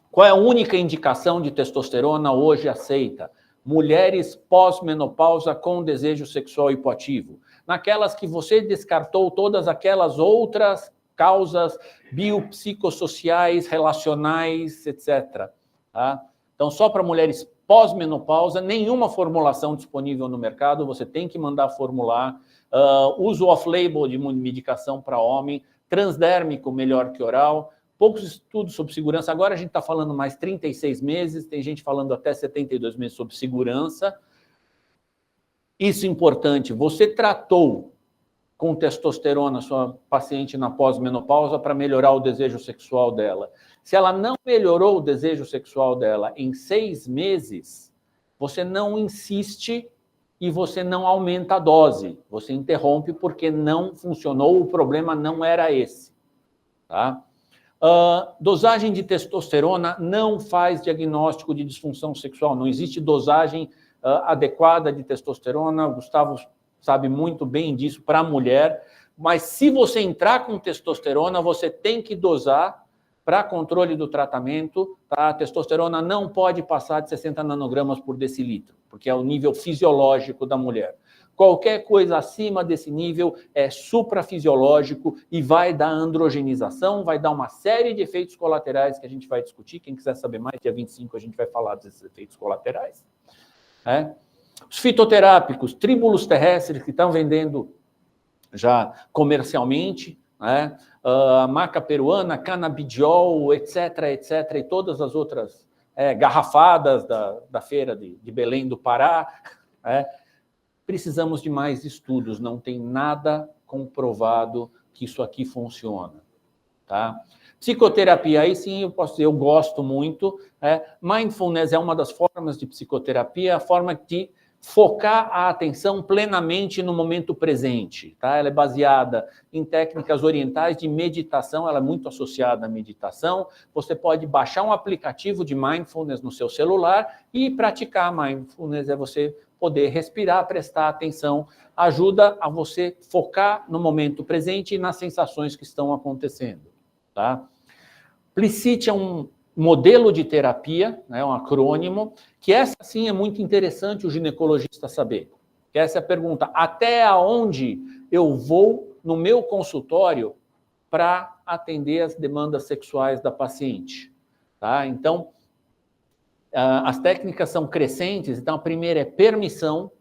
Qual é a única indicação de testosterona hoje aceita? Mulheres pós-menopausa com desejo sexual hipoativo. Naquelas que você descartou todas aquelas outras causas biopsicossociais, relacionais, etc. Tá? Então, só para mulheres pós-menopausa, nenhuma formulação disponível no mercado, você tem que mandar formular. Uso off-label de medicação para homem, transdérmico melhor que oral, poucos estudos sobre segurança. Agora a gente está falando mais 36 meses, tem gente falando até 72 meses sobre segurança. Isso é importante, você tratou com testosterona sua paciente na pós-menopausa para melhorar o desejo sexual dela. Se ela não melhorou o desejo sexual dela em 6 meses, você não insiste e você não aumenta a dose. Você interrompe porque não funcionou, o problema não era esse. Tá? Dosagem de testosterona não faz diagnóstico de disfunção sexual. Não existe dosagem adequada de testosterona. O Gustavo sabe muito bem disso para a mulher. Mas se você entrar com testosterona, você tem que dosar para controle do tratamento. Tá? A testosterona não pode passar de 60 nanogramas por decilitro, porque é o nível fisiológico da mulher. Qualquer coisa acima desse nível é suprafisiológico e vai dar androgenização, vai dar uma série de efeitos colaterais que a gente vai discutir. Quem quiser saber mais, dia 25 a gente vai falar desses efeitos colaterais. Os fitoterápicos, tríbulos terrestres que estão vendendo já comercialmente, a maca peruana, canabidiol, etc., etc., e todas as outras garrafadas da feira de Belém do Pará, precisamos de mais estudos, não tem nada comprovado que isso aqui funciona. Tá? Psicoterapia, aí sim eu posso dizer, eu gosto muito. Mindfulness é uma das formas de psicoterapia, a forma de focar a atenção plenamente no momento presente. Tá? Ela é baseada em técnicas orientais de meditação, ela é muito associada à meditação. Você pode baixar um aplicativo de mindfulness no seu celular e praticar mindfulness, é você poder respirar, prestar atenção, ajuda a você focar no momento presente e nas sensações que estão acontecendo. Tá? Plicit é um modelo de terapia, um acrônimo, que essa sim é muito interessante o ginecologista saber. Que essa é a pergunta, até onde eu vou no meu consultório para atender as demandas sexuais da paciente. Tá? Então, as técnicas são crescentes, então a primeira é permissão,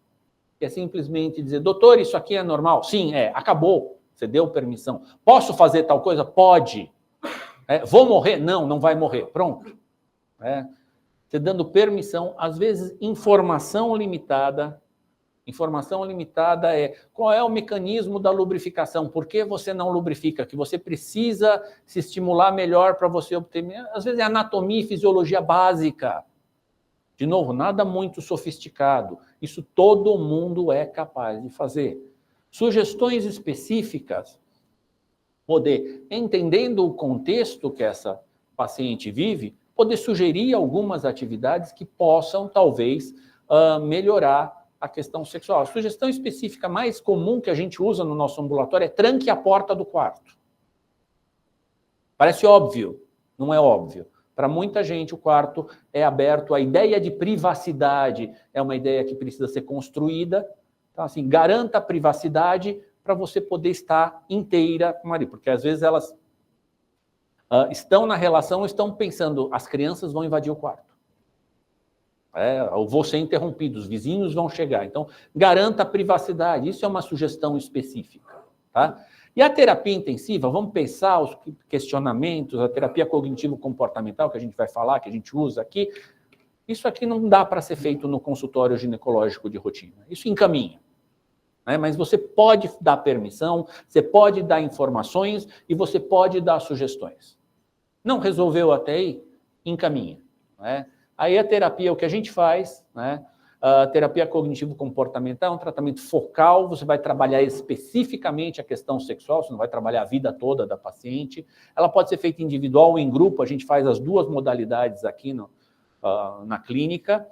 que é simplesmente dizer, doutor, isso aqui é normal? Sim, acabou, você deu permissão. Posso fazer tal coisa? Pode. Vou morrer? Não, não vai morrer. Pronto. Você dando permissão, às vezes informação limitada. Informação limitada qual é o mecanismo da lubrificação? Por que você não lubrifica? Que você precisa se estimular melhor para você obter... Às vezes é anatomia e fisiologia básica. De novo, nada muito sofisticado. Isso todo mundo é capaz de fazer. Sugestões específicas, poder, entendendo o contexto que essa paciente vive, poder sugerir algumas atividades que possam, talvez, melhorar a questão sexual. A sugestão específica mais comum que a gente usa no nosso ambulatório é tranque a porta do quarto. Parece óbvio, não é óbvio. Para muita gente, o quarto é aberto. A ideia de privacidade é uma ideia que precisa ser construída. Então, assim, garanta a privacidade para você poder estar inteira com o marido. Porque, às vezes, elas estão na relação, estão pensando, as crianças vão invadir o quarto. Eu vou ser interrompido, os vizinhos vão chegar. Então, garanta a privacidade. Isso é uma sugestão específica. Tá? E a terapia intensiva, vamos pensar os questionamentos, a terapia cognitivo-comportamental, que a gente vai falar, que a gente usa aqui, isso aqui não dá para ser feito no consultório ginecológico de rotina. Isso encaminha. Mas você pode dar permissão, você pode dar informações e você pode dar sugestões. Não resolveu até aí? Encaminha. Aí a terapia, o que a gente faz, a terapia cognitivo-comportamental é um tratamento focal, você vai trabalhar especificamente a questão sexual, você não vai trabalhar a vida toda da paciente. Ela pode ser feita individual ou em grupo, a gente faz as duas modalidades aqui na clínica.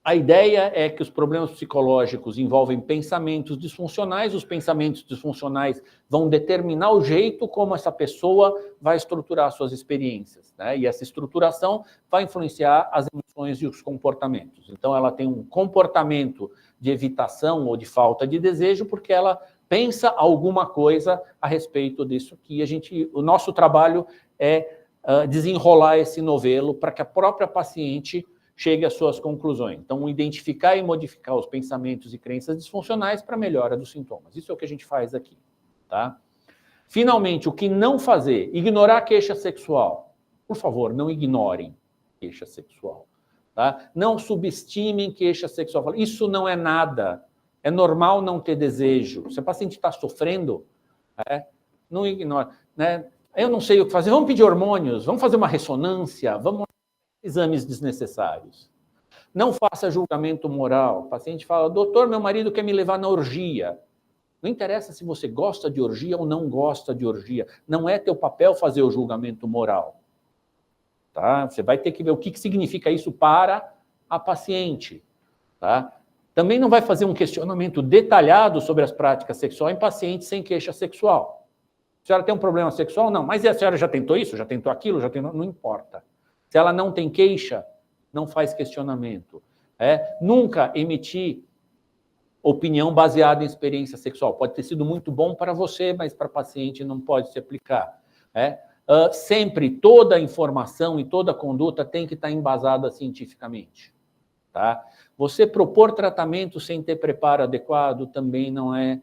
A ideia é que os problemas psicológicos envolvem pensamentos disfuncionais, os pensamentos disfuncionais vão determinar o jeito como essa pessoa vai estruturar suas experiências, né? E essa estruturação vai influenciar as emoções e os comportamentos. Então, ela tem um comportamento de evitação ou de falta de desejo porque ela pensa alguma coisa a respeito disso que o nosso trabalho é desenrolar esse novelo para que a própria paciente chegue às suas conclusões. Então, identificar e modificar os pensamentos e crenças disfuncionais para a melhora dos sintomas. Isso é o que a gente faz aqui, tá? Finalmente, o que não fazer? Ignorar a queixa sexual. Por favor, não ignorem queixa sexual, tá? Não subestimem queixa sexual. Isso não é nada. É normal não ter desejo. Se a paciente está sofrendo, não ignore, né? Eu não sei o que fazer. Vamos pedir hormônios, vamos fazer uma ressonância, vamos exames desnecessários. Não faça julgamento moral. O paciente fala, doutor, meu marido quer me levar na orgia. Não interessa se você gosta de orgia ou não gosta de orgia. Não é teu papel fazer o julgamento moral. Tá? Você vai ter que ver o que significa isso para a paciente. Tá? Também não vai fazer um questionamento detalhado sobre as práticas sexuais em pacientes sem queixa sexual. A senhora tem um problema sexual? Não. Mas a senhora já tentou isso? Já tentou aquilo? Já tentou? Não importa. Se ela não tem queixa, não faz questionamento. Nunca emitir opinião baseada em experiência sexual. Pode ter sido muito bom para você, mas para a paciente não pode se aplicar. Sempre toda informação e toda conduta tem que estar embasada cientificamente. Tá? Você propor tratamento sem ter preparo adequado também não é.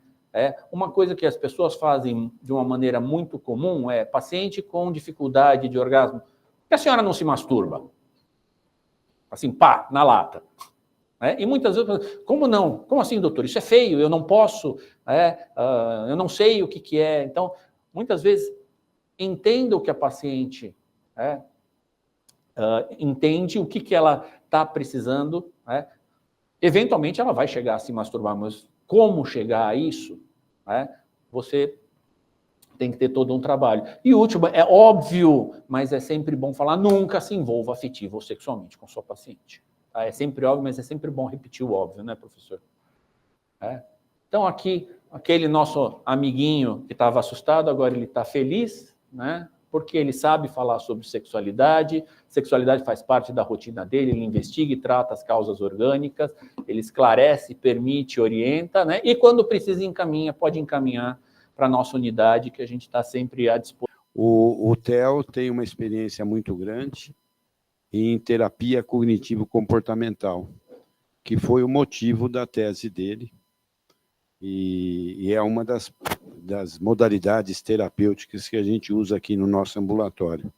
Uma coisa que as pessoas fazem de uma maneira muito comum é paciente com dificuldade de orgasmo. Por que a senhora não se masturba? Assim, pá, na lata. E muitas vezes, como não? Como assim, doutor? Isso é feio, eu não posso, eu não sei o que é. Então, muitas vezes, entenda o que a paciente entende, o que ela está precisando. Eventualmente, ela vai chegar a se masturbar, mas como chegar a isso? Você tem que ter todo um trabalho. E o último, é óbvio, mas é sempre bom falar, nunca se envolva afetivo ou sexualmente com sua paciente. É sempre óbvio, mas é sempre bom repetir o óbvio, né, professor? Então, aqui, aquele nosso amiguinho que estava assustado, agora ele está feliz, né? Porque ele sabe falar sobre sexualidade faz parte da rotina dele, ele investiga e trata as causas orgânicas, ele esclarece, permite, orienta, né? E quando precisa encaminha, pode encaminhar para a nossa unidade, que a gente está sempre à disposição. O Theo tem uma experiência muito grande em terapia cognitivo-comportamental, que foi o motivo da tese dele, e é uma das modalidades terapêuticas que a gente usa aqui no nosso ambulatório.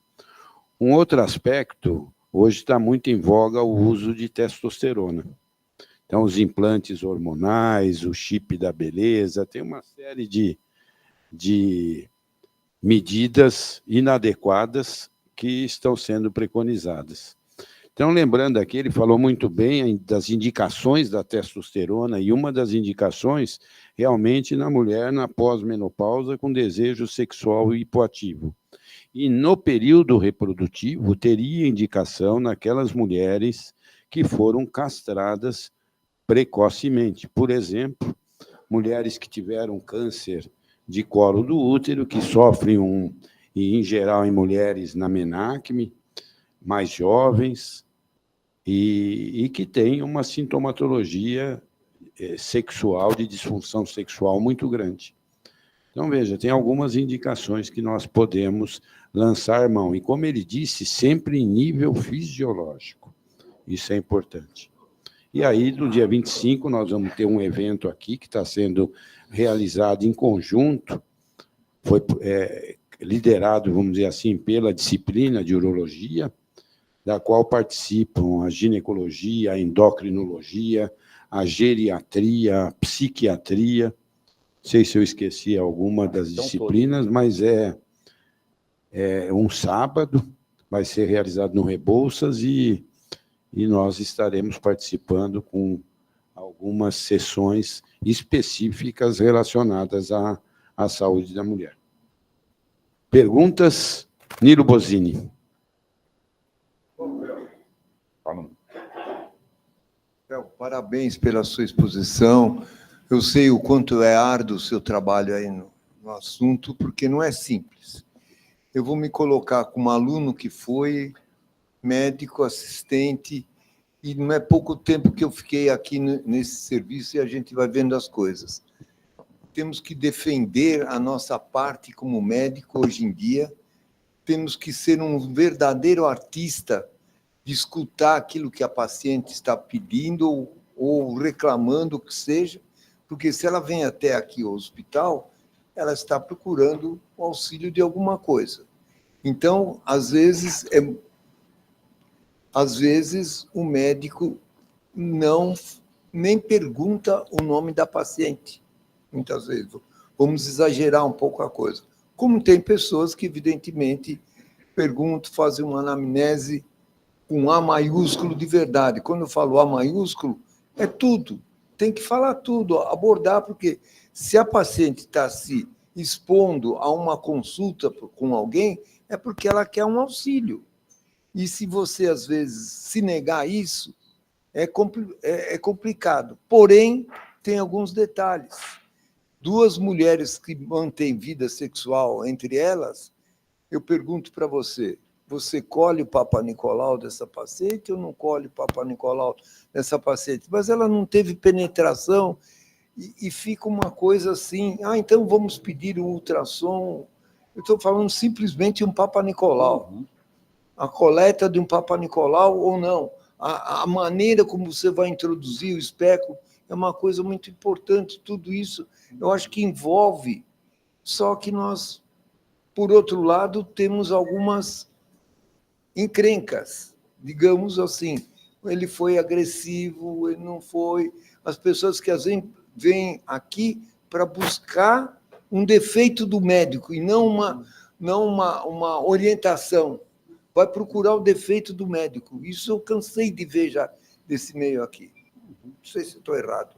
Um outro aspecto, hoje está muito em voga o uso de testosterona. Então, os implantes hormonais, o chip da beleza, tem uma série de medidas inadequadas que estão sendo preconizadas. Então, lembrando aqui, ele falou muito bem das indicações da testosterona, e uma das indicações, realmente, na mulher na pós-menopausa com desejo sexual hipoativo. E no período reprodutivo, teria indicação naquelas mulheres que foram castradas precocemente. Por exemplo, mulheres que tiveram câncer de colo do útero, que sofrem e em geral em mulheres na menarqume, mais jovens, e que têm uma sintomatologia sexual, de disfunção sexual muito grande. Então, veja, tem algumas indicações que nós podemos lançar mão. E, como ele disse, sempre em nível fisiológico. Isso é importante. E aí, no dia 25, nós vamos ter um evento aqui que está sendo realizado em conjunto, foi liderado, vamos dizer assim, pela disciplina de urologia, da qual participam a ginecologia, a endocrinologia, a geriatria, a psiquiatria. Não sei se eu esqueci alguma das disciplinas, mas é um sábado, vai ser realizado no Rebouças, e nós estaremos participando com algumas sessões específicas relacionadas à saúde da mulher. Perguntas? Nilo Bosini. Parabéns pela sua exposição. Eu sei o quanto é árduo o seu trabalho aí no assunto, porque não é simples. Eu vou me colocar como aluno que foi médico, assistente, e não é pouco tempo que eu fiquei aqui nesse serviço e a gente vai vendo as coisas. Temos que defender a nossa parte como médico hoje em dia, temos que ser um verdadeiro artista de escutar aquilo que a paciente está pedindo ou reclamando, o que seja, porque se ela vem até aqui ao hospital, ela está procurando o auxílio de alguma coisa. Então, às vezes o médico nem pergunta o nome da paciente. Muitas vezes, vamos exagerar um pouco a coisa. Como tem pessoas que, evidentemente, perguntam, fazem uma anamnese com A maiúsculo de verdade. Quando eu falo A maiúsculo, é tudo. Tem que falar tudo, abordar, porque se a paciente está se expondo a uma consulta com alguém, é porque ela quer um auxílio. E se você, às vezes, se negar isso, é complicado. Porém, tem alguns detalhes. 2 mulheres que mantêm vida sexual entre elas, eu pergunto para você, você colhe o Papa Nicolau dessa paciente ou não colhe o Papa Nicolau dessa paciente? Mas ela não teve penetração e fica uma coisa assim, então vamos pedir um ultrassom. Eu estou falando simplesmente de um Papa Nicolau. A coleta de um Papa Nicolau ou não. A maneira como você vai introduzir o espéculo é uma coisa muito importante. Tudo isso eu acho que envolve, só que nós, por outro lado, temos algumas encrencas, digamos assim. Ele foi agressivo, ele não foi. As pessoas que às vezes vêm aqui para buscar um defeito do médico e não uma orientação. Vai procurar o defeito do médico. Isso eu cansei de ver já desse meio aqui. Não sei se estou errado.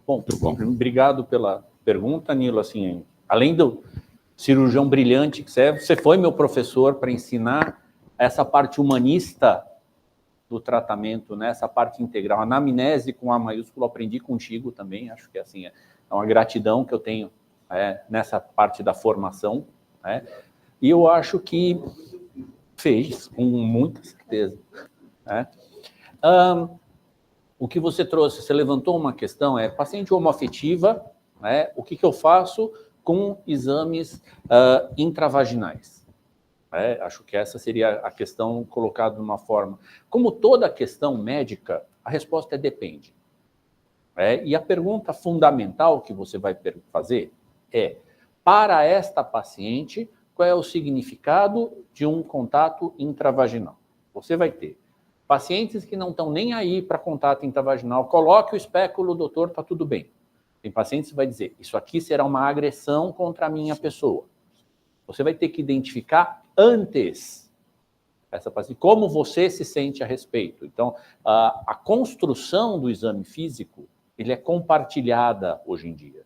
Bom, obrigado pela pergunta, Nilo. Assim, além do cirurgião brilhante que você foi meu professor para ensinar essa parte humanista do tratamento, né? Essa parte integral. A anamnese com A maiúsculo aprendi contigo também. Acho que assim, é uma gratidão que eu tenho nessa parte da formação. E eu acho que fez, com muita certeza. O que você trouxe, você levantou uma questão, paciente homoafetiva, o que eu faço com exames intravaginais? Acho que essa seria a questão colocada de uma forma. Como toda questão médica, a resposta é depende. E a pergunta fundamental que você vai fazer é, para esta paciente, qual é o significado de um contato intravaginal? Você vai ter pacientes que não estão nem aí para contato intravaginal, coloque o espéculo, doutor, está tudo bem. Tem pacientes que vai dizer, isso aqui será uma agressão contra a minha pessoa. Você vai ter que identificar antes essa paciente, como você se sente a respeito. Então, a construção do exame físico, ele é compartilhada hoje em dia.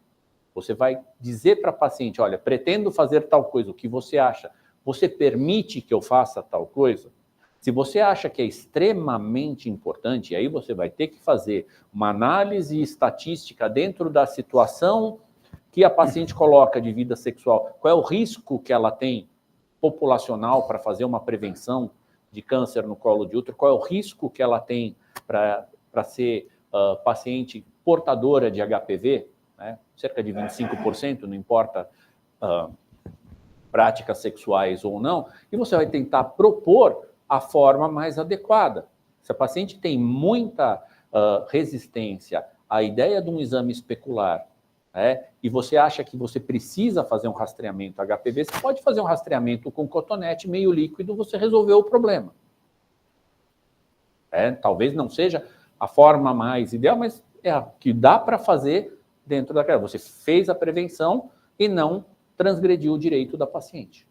Você vai dizer para a paciente, olha, pretendo fazer tal coisa, o que você acha? Você permite que eu faça tal coisa? Se você acha que é extremamente importante, aí você vai ter que fazer uma análise estatística dentro da situação que a paciente coloca de vida sexual. Qual é o risco que ela tem populacional para fazer uma prevenção de câncer no colo de útero? Qual é o risco que ela tem para ser paciente portadora de HPV? Cerca de 25%, não importa práticas sexuais ou não, e você vai tentar propor a forma mais adequada. Se a paciente tem muita resistência à ideia de um exame especular, e você acha que você precisa fazer um rastreamento HPV, você pode fazer um rastreamento com cotonete meio líquido, você resolveu o problema. Talvez não seja a forma mais ideal, mas é a que dá para fazer dentro daquela. Você fez a prevenção e não transgrediu o direito da paciente.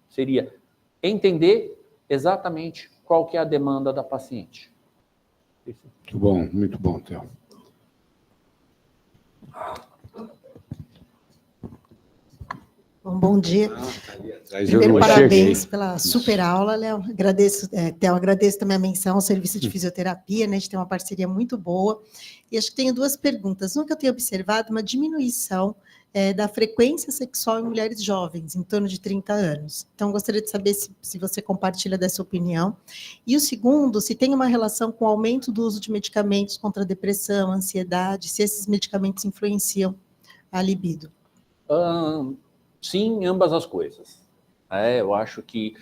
Seria entender exatamente qual que é a demanda da paciente. Muito bom, Theo. Bom dia. Mas Primeiro, não parabéns cheguei. pela super aula, Léo. Agradeço, Theo, agradeço também a menção ao serviço de fisioterapia, né? A gente tem uma parceria muito boa. E acho que tenho duas perguntas. Uma que eu tenho observado, uma diminuição da frequência sexual em mulheres jovens, em torno de 30 anos. Então, gostaria de saber se você compartilha dessa opinião. E o segundo, se tem uma relação com o aumento do uso de medicamentos contra a depressão, ansiedade, se esses medicamentos influenciam a libido. Sim, ambas as coisas. Eu acho que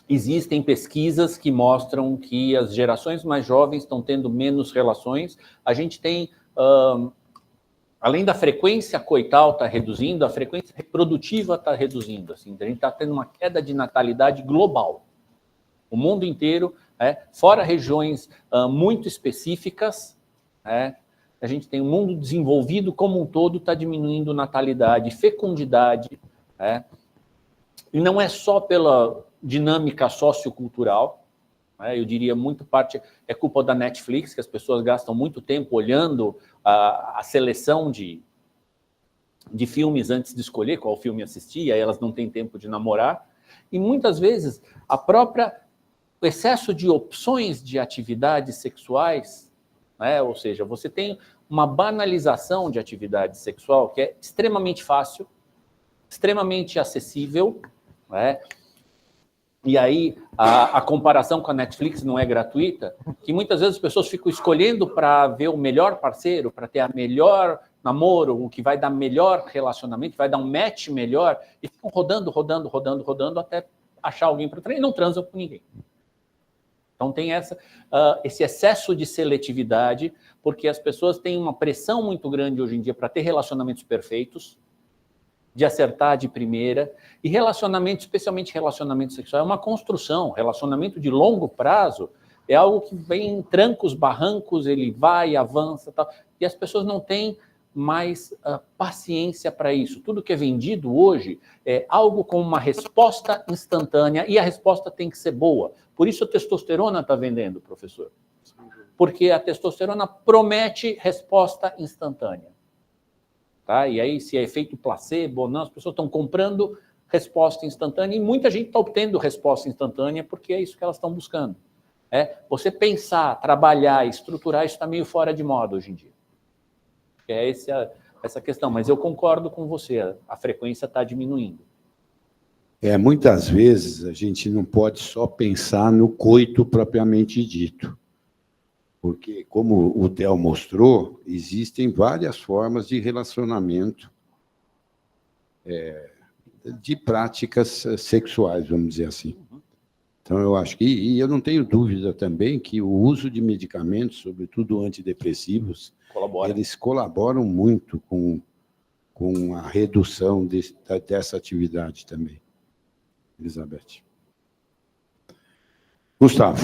existem pesquisas que mostram que as gerações mais jovens estão tendo menos relações. A gente tem, além da frequência coital estar reduzindo, a frequência reprodutiva está reduzindo. Assim, a gente está tendo uma queda de natalidade global. O mundo inteiro, fora regiões muito específicas, a gente tem o mundo desenvolvido como um todo, está diminuindo natalidade, fecundidade, e não é só pela dinâmica sociocultural, eu diria muito parte é culpa da Netflix, que as pessoas gastam muito tempo olhando a seleção de filmes antes de escolher qual filme assistir, e aí elas não têm tempo de namorar, e muitas vezes o excesso de opções de atividades sexuais, ou seja, você tem uma banalização de atividade sexual que é extremamente fácil, extremamente acessível, e aí a comparação com a Netflix não é gratuita, que muitas vezes as pessoas ficam escolhendo para ver o melhor parceiro, para ter a melhor namoro, o que vai dar melhor relacionamento, que vai dar um match melhor, e ficam rodando até achar alguém para transar e não transam com ninguém. Então tem esse excesso de seletividade, porque as pessoas têm uma pressão muito grande hoje em dia para ter relacionamentos perfeitos, de acertar de primeira, e relacionamento, especialmente relacionamento sexual, é uma construção. Relacionamento de longo prazo é algo que vem em trancos, barrancos, ele vai, avança, tal, e as pessoas não têm mais paciência para isso. Tudo que é vendido hoje é algo com uma resposta instantânea, e a resposta tem que ser boa. Por isso a testosterona está vendendo, professor. Porque a testosterona promete resposta instantânea. E aí, se é efeito placebo ou não, as pessoas estão comprando resposta instantânea, e muita gente está obtendo resposta instantânea porque é isso que elas estão buscando. Você pensar, trabalhar, estruturar, isso está meio fora de moda hoje em dia. É essa questão, mas eu concordo com você, a frequência está diminuindo. Muitas vezes a gente não pode só pensar no coito propriamente dito, porque, como o Theo mostrou, existem várias formas de relacionamento, de práticas sexuais, vamos dizer assim. Então, eu acho que, e eu não tenho dúvida também que o uso de medicamentos, sobretudo antidepressivos, eles colaboram muito com a redução dessa atividade também. Elizabeth. Gustavo.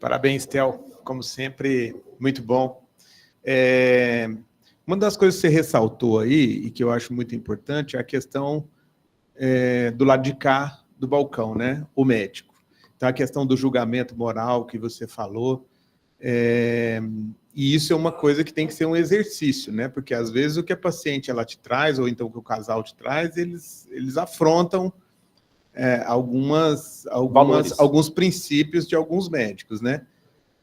Parabéns, Theo. Como sempre, muito bom. Uma das coisas que você ressaltou aí, e que eu acho muito importante, é a questão do lado de cá do balcão, né? O médico. Então, a questão do julgamento moral que você falou, e isso é uma coisa que tem que ser um exercício, né? Porque, às vezes, o que a paciente ela te traz, ou então o que o casal te traz, eles afrontam alguns princípios de alguns médicos, né?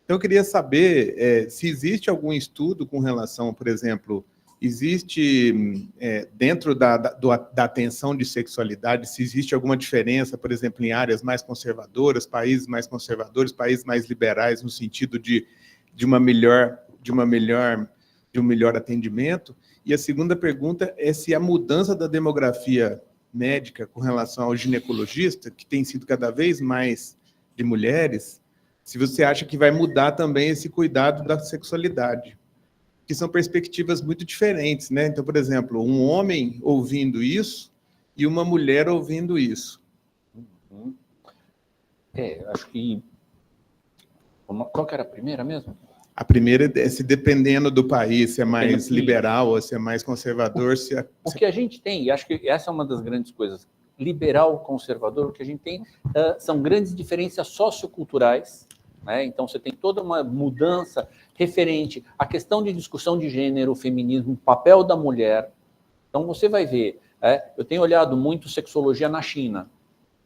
Então, eu queria saber se existe algum estudo com relação, por exemplo, existe dentro da atenção de sexualidade, se existe alguma diferença, por exemplo, em áreas mais conservadoras, países mais conservadores, países mais liberais, no sentido de um melhor atendimento. E a segunda pergunta é se a mudança da demografia médica com relação ao ginecologista, que tem sido cada vez mais de mulheres, se você acha que vai mudar também esse cuidado da sexualidade, que são perspectivas muito diferentes, né? Então, por exemplo, um homem ouvindo isso e uma mulher ouvindo isso. Acho que... Qual que era a primeira mesmo? A primeira é se dependendo do país, se é mais liberal ou se é mais conservador. O que a gente tem, e acho que essa é uma das grandes coisas, liberal, conservador, o que a gente tem são grandes diferenças socioculturais, Então, você tem toda uma mudança referente à questão de discussão de gênero, feminismo, papel da mulher. Então, você vai ver Eu tenho olhado muito sexologia na China,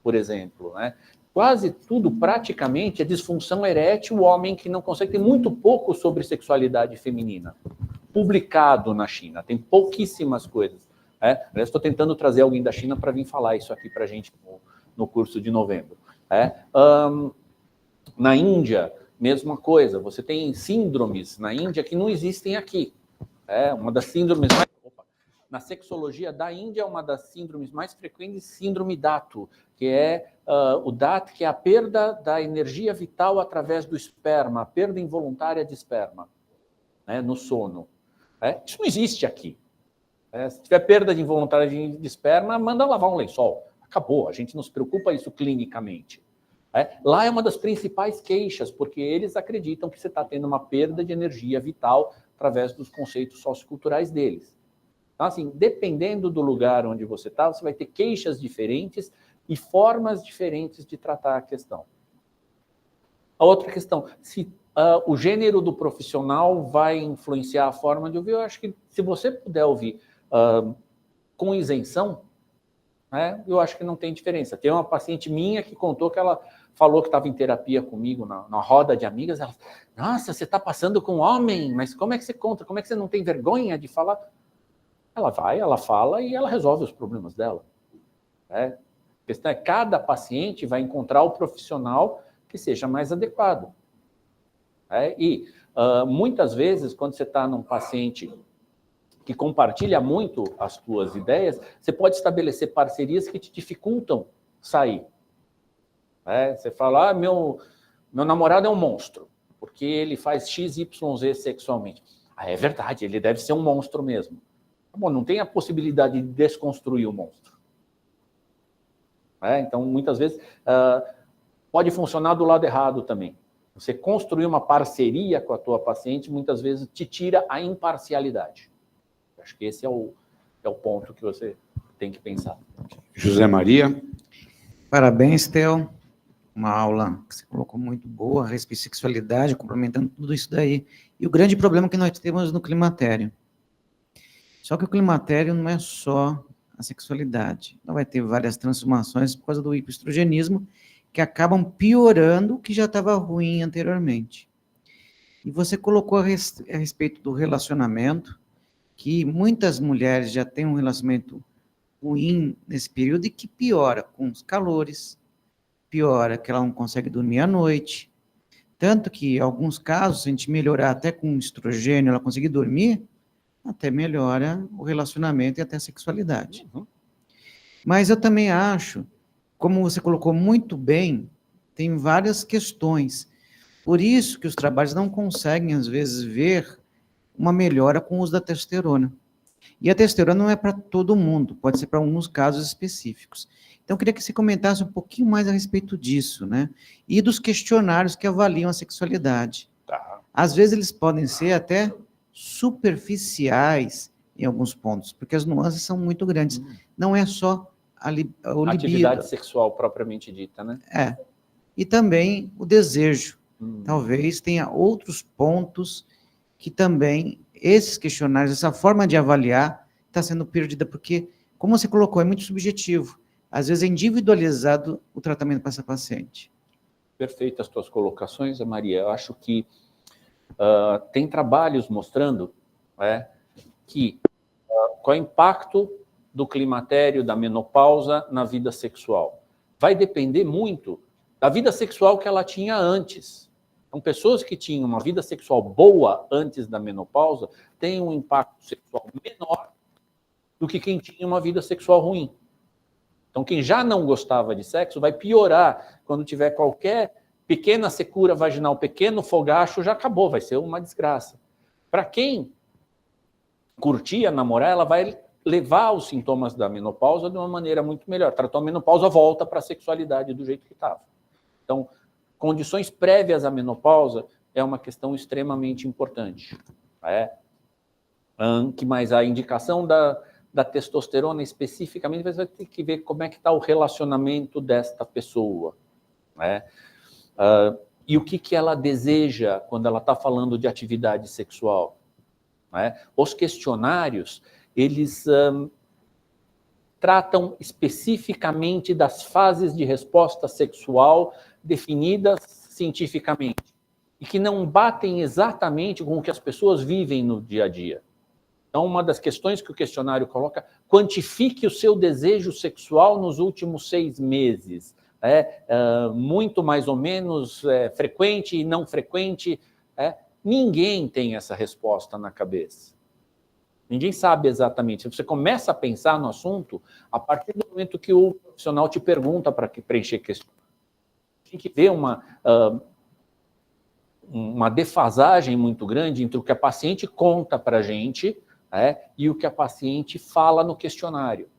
por exemplo, né? Quase tudo, praticamente, é disfunção erétil, o homem que não consegue, tem muito pouco sobre sexualidade feminina publicado na China, tem pouquíssimas coisas. Aliás, estou tentando trazer alguém da China para vir falar isso aqui para a gente no curso de novembro. Na Índia, mesma coisa, você tem síndromes na Índia que não existem aqui. Uma das síndromes mais... Na sexologia da Índia, uma das síndromes mais frequentes, síndrome Dato, que é o DAT, que é a perda da energia vital através do esperma, a perda involuntária de esperma, né, no sono. Isso não existe aqui. Se tiver perda de involuntária de esperma, manda lavar um lençol. Acabou, a gente não se preocupa isso clinicamente. Lá é uma das principais queixas, porque eles acreditam que você está tendo uma perda de energia vital através dos conceitos socioculturais deles. Então, assim, dependendo do lugar onde você está, você vai ter queixas diferentes e formas diferentes de tratar a questão. A outra questão, se o gênero do profissional vai influenciar a forma de ouvir, eu acho que se você puder ouvir com isenção, eu acho que não tem diferença. Tem uma paciente minha que contou que ela falou que estava em terapia comigo na roda de amigas. Ela, nossa, você está passando com um homem, mas como é que você conta? Como é que você não tem vergonha de falar? Ela vai, ela fala e ela resolve os problemas dela. A questão é que cada paciente vai encontrar o profissional que seja mais adequado. Muitas vezes, quando você está num paciente que compartilha muito as suas ideias, você pode estabelecer parcerias que te dificultam sair. Você fala, meu namorado é um monstro, porque ele faz X, Y, Z sexualmente. É verdade, ele deve ser um monstro mesmo. Bom, não tem a possibilidade de desconstruir o monstro. Então, muitas vezes, pode funcionar do lado errado também. Você construir uma parceria com a tua paciente, muitas vezes, te tira a imparcialidade. Acho que esse é o ponto que você tem que pensar. José Maria. Parabéns, Theo. Uma aula que você colocou muito boa a respeito de sexualidade, complementando tudo isso daí. E o grande problema que nós temos no climatério. Só que o climatério não é só a sexualidade. Então vai ter várias transformações por causa do hipoestrogenismo que acabam piorando o que já estava ruim anteriormente. E você colocou a respeito do relacionamento, que muitas mulheres já têm um relacionamento ruim nesse período e que piora com os calores, piora que ela não consegue dormir à noite. Tanto que, em alguns casos, se a gente melhorar até com estrogênio, ela conseguir dormir, até melhora o relacionamento e até a sexualidade. Mas eu também acho, como você colocou muito bem, tem várias questões. Por isso que os trabalhos não conseguem, às vezes, ver uma melhora com o uso da testosterona. E a testosterona não é para todo mundo, pode ser para alguns casos específicos. Então, eu queria que você comentasse um pouquinho mais a respeito disso, né? E dos questionários que avaliam a sexualidade. Tá. Às vezes, eles podem ser até superficiais em alguns pontos, porque as nuances são muito grandes. Não é só o libido. Atividade sexual propriamente dita, né? E também o desejo. Talvez tenha outros pontos que também esses questionários, essa forma de avaliar, está sendo perdida, porque, como você colocou, é muito subjetivo. Às vezes é individualizado o tratamento para essa paciente. Perfeitas as tuas colocações, Maria. Eu acho que tem trabalhos mostrando qual é o impacto do climatério, da menopausa na vida sexual. Vai depender muito da vida sexual que ela tinha antes. Então, pessoas que tinham uma vida sexual boa antes da menopausa têm um impacto sexual menor do que quem tinha uma vida sexual ruim. Então, quem já não gostava de sexo vai piorar quando tiver qualquer pequena secura vaginal, pequeno fogacho, já acabou, vai ser uma desgraça. Para quem curtia namorar, ela vai levar os sintomas da menopausa de uma maneira muito melhor. Tratou a menopausa, volta para a sexualidade do jeito que estava. Então, condições prévias à menopausa é uma questão extremamente importante. Que mais a indicação da testosterona especificamente, você vai ter que ver como é que está o relacionamento desta pessoa. E o que ela deseja quando ela está falando de atividade sexual. Os questionários, eles tratam especificamente das fases de resposta sexual definidas cientificamente e que não batem exatamente com o que as pessoas vivem no dia a dia. Então, uma das questões que o questionário coloca, quantifique o seu desejo sexual nos últimos 6 meses. Muito mais ou menos frequente e não frequente. Ninguém tem essa resposta na cabeça. Ninguém sabe exatamente. Você começa a pensar no assunto a partir do momento que o profissional te pergunta para preencher questionário. Tem que ver uma defasagem muito grande entre o que a paciente conta para a gente e o que a paciente fala no questionário.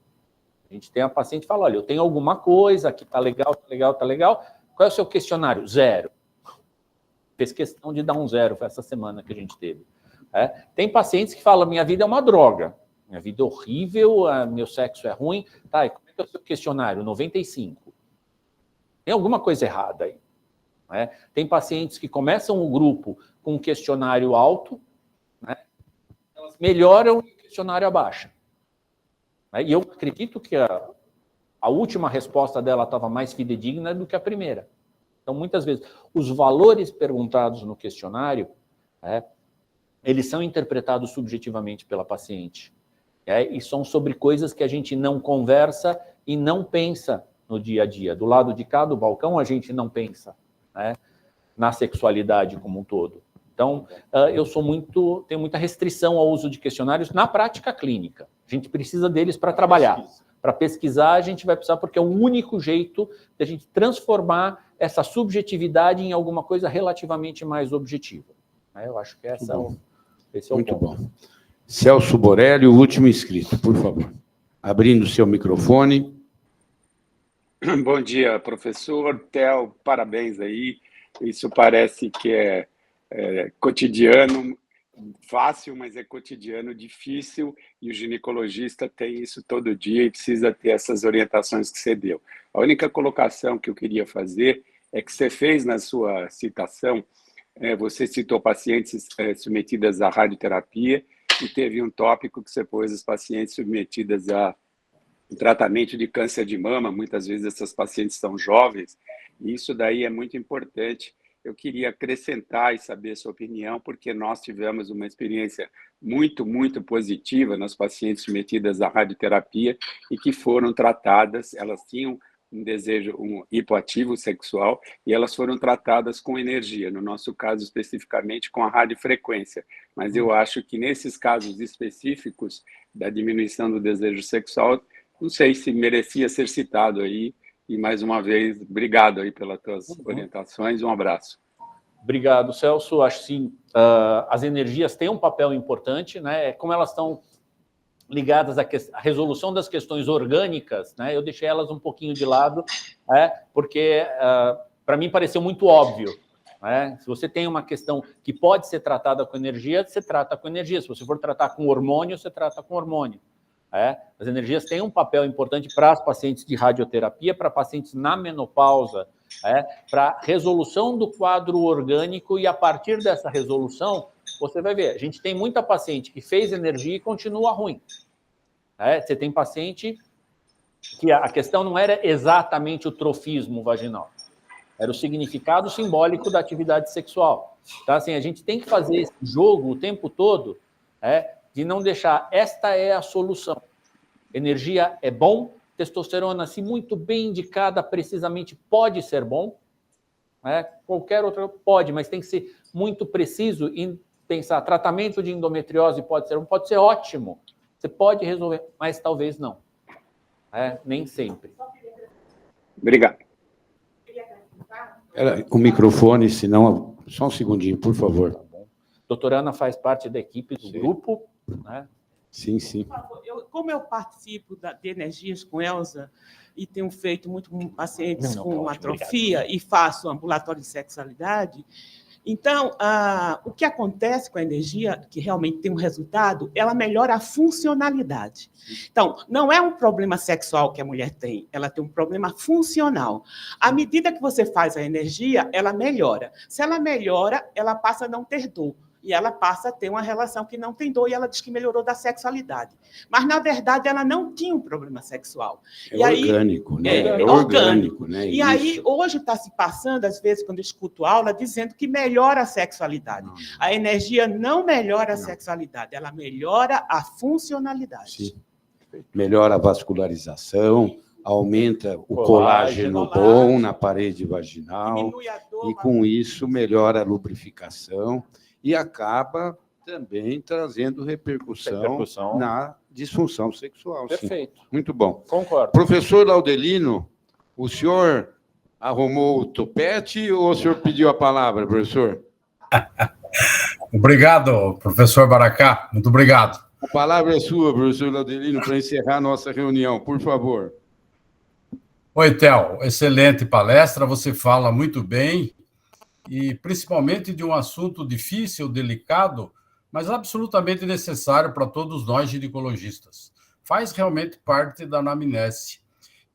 A gente tem a paciente que fala, olha, eu tenho alguma coisa que está legal, está legal, está legal. Qual é o seu questionário? 0. Fez questão de dar um 0, foi essa semana que a gente teve. Tem pacientes que falam, minha vida é uma droga, minha vida é horrível, meu sexo é ruim. Tá, e como é que é o seu questionário? 95. Tem alguma coisa errada aí. Tem pacientes que começam o grupo com um questionário alto, elas melhoram e o questionário abaixa. E eu acredito que a última resposta dela estava mais fidedigna do que a primeira. Então, muitas vezes, os valores perguntados no questionário, eles são interpretados subjetivamente pela paciente. E são sobre coisas que a gente não conversa e não pensa no dia a dia. Do lado de cá do balcão, a gente não pensa na sexualidade como um todo. Então, eu tenho muita restrição ao uso de questionários na prática clínica. A gente precisa deles para trabalhar. Para pesquisar, a gente vai precisar, porque é o único jeito de a gente transformar essa subjetividade em alguma coisa relativamente mais objetiva. Eu acho que esse é o Muito ponto. bom. Celso Borelli, o último inscrito, por favor. Abrindo o seu microfone. Bom dia, professor. Theo, parabéns aí. Isso parece que é cotidiano, fácil, mas é cotidiano, difícil, e o ginecologista tem isso todo dia e precisa ter essas orientações que você deu. A única colocação que eu queria fazer é que você fez na sua citação, você citou pacientes submetidas à radioterapia e teve um tópico que você pôs as pacientes submetidas a tratamento de câncer de mama. Muitas vezes essas pacientes são jovens, e isso daí é muito importante. Eu queria acrescentar e saber a sua opinião, porque nós tivemos uma experiência muito, muito positiva nas pacientes submetidas à radioterapia e que foram tratadas, elas tinham um desejo, um hipoativo sexual, e elas foram tratadas com energia, no nosso caso especificamente com a radiofrequência. Mas eu acho que nesses casos específicos da diminuição do desejo sexual, não sei se merecia ser citado aí. E, mais uma vez, obrigado aí pelas tuas orientações. Um abraço. Obrigado, Celso. Acho que sim, as energias têm um papel importante, como elas estão ligadas à resolução das questões orgânicas, eu deixei elas um pouquinho de lado, porque, para mim, pareceu muito óbvio. Se você tem uma questão que pode ser tratada com energia, você trata com energia. Se você for tratar com hormônio, você trata com hormônio. As energias têm um papel importante para as pacientes de radioterapia, para pacientes na menopausa, para resolução do quadro orgânico, e a partir dessa resolução, você vai ver, a gente tem muita paciente que fez energia e continua ruim. Você tem paciente que a questão não era exatamente o trofismo vaginal, era o significado simbólico da atividade sexual. Então, assim, a gente tem que fazer esse jogo o tempo todo, de não deixar, esta é a solução. Energia é bom, testosterona, se muito bem indicada, precisamente pode ser bom, qualquer outra pode, mas tem que ser muito preciso em pensar, tratamento de endometriose pode ser ótimo, você pode resolver, mas talvez não. Nem sempre. Obrigado. O microfone, senão, só um segundinho, por favor. Doutora Ana faz parte da equipe do grupo, Sim, sim. Por favor, como eu participo de energias com Elza e tenho feito muito com pacientes com atrofia e faço ambulatório de sexualidade, então, o que acontece com a energia, que realmente tem um resultado, ela melhora a funcionalidade. Então, não é um problema sexual que a mulher tem, ela tem um problema funcional. À medida que você faz a energia, ela melhora. Se ela melhora, ela passa a não ter dor. e ela passa a ter uma relação que não tem dor, e ela diz que melhorou da sexualidade. Mas, na verdade, ela não tinha um problema sexual. É orgânico, né? É orgânico, né? E aí, hoje está se passando, às vezes, quando eu escuto aula, dizendo que melhora a sexualidade. Não. A energia não melhora a sexualidade, ela melhora a funcionalidade. Sim. Melhora a vascularização, aumenta o colágeno bom na parede vaginal, Diminui a dor, e com isso melhora a lubrificação e acaba também trazendo repercussão na disfunção sexual. Sim. Perfeito. Muito bom. Concordo. Professor Laudelino, o senhor arrumou o topete ou o senhor pediu a palavra, professor? Obrigado, professor Baracá. Muito obrigado. A palavra é sua, professor Laudelino, para encerrar a nossa reunião, por favor. Oi, Theo. Excelente palestra, você fala muito bem, e principalmente de um assunto difícil, delicado, mas absolutamente necessário para todos nós ginecologistas. Faz realmente parte da anamnese.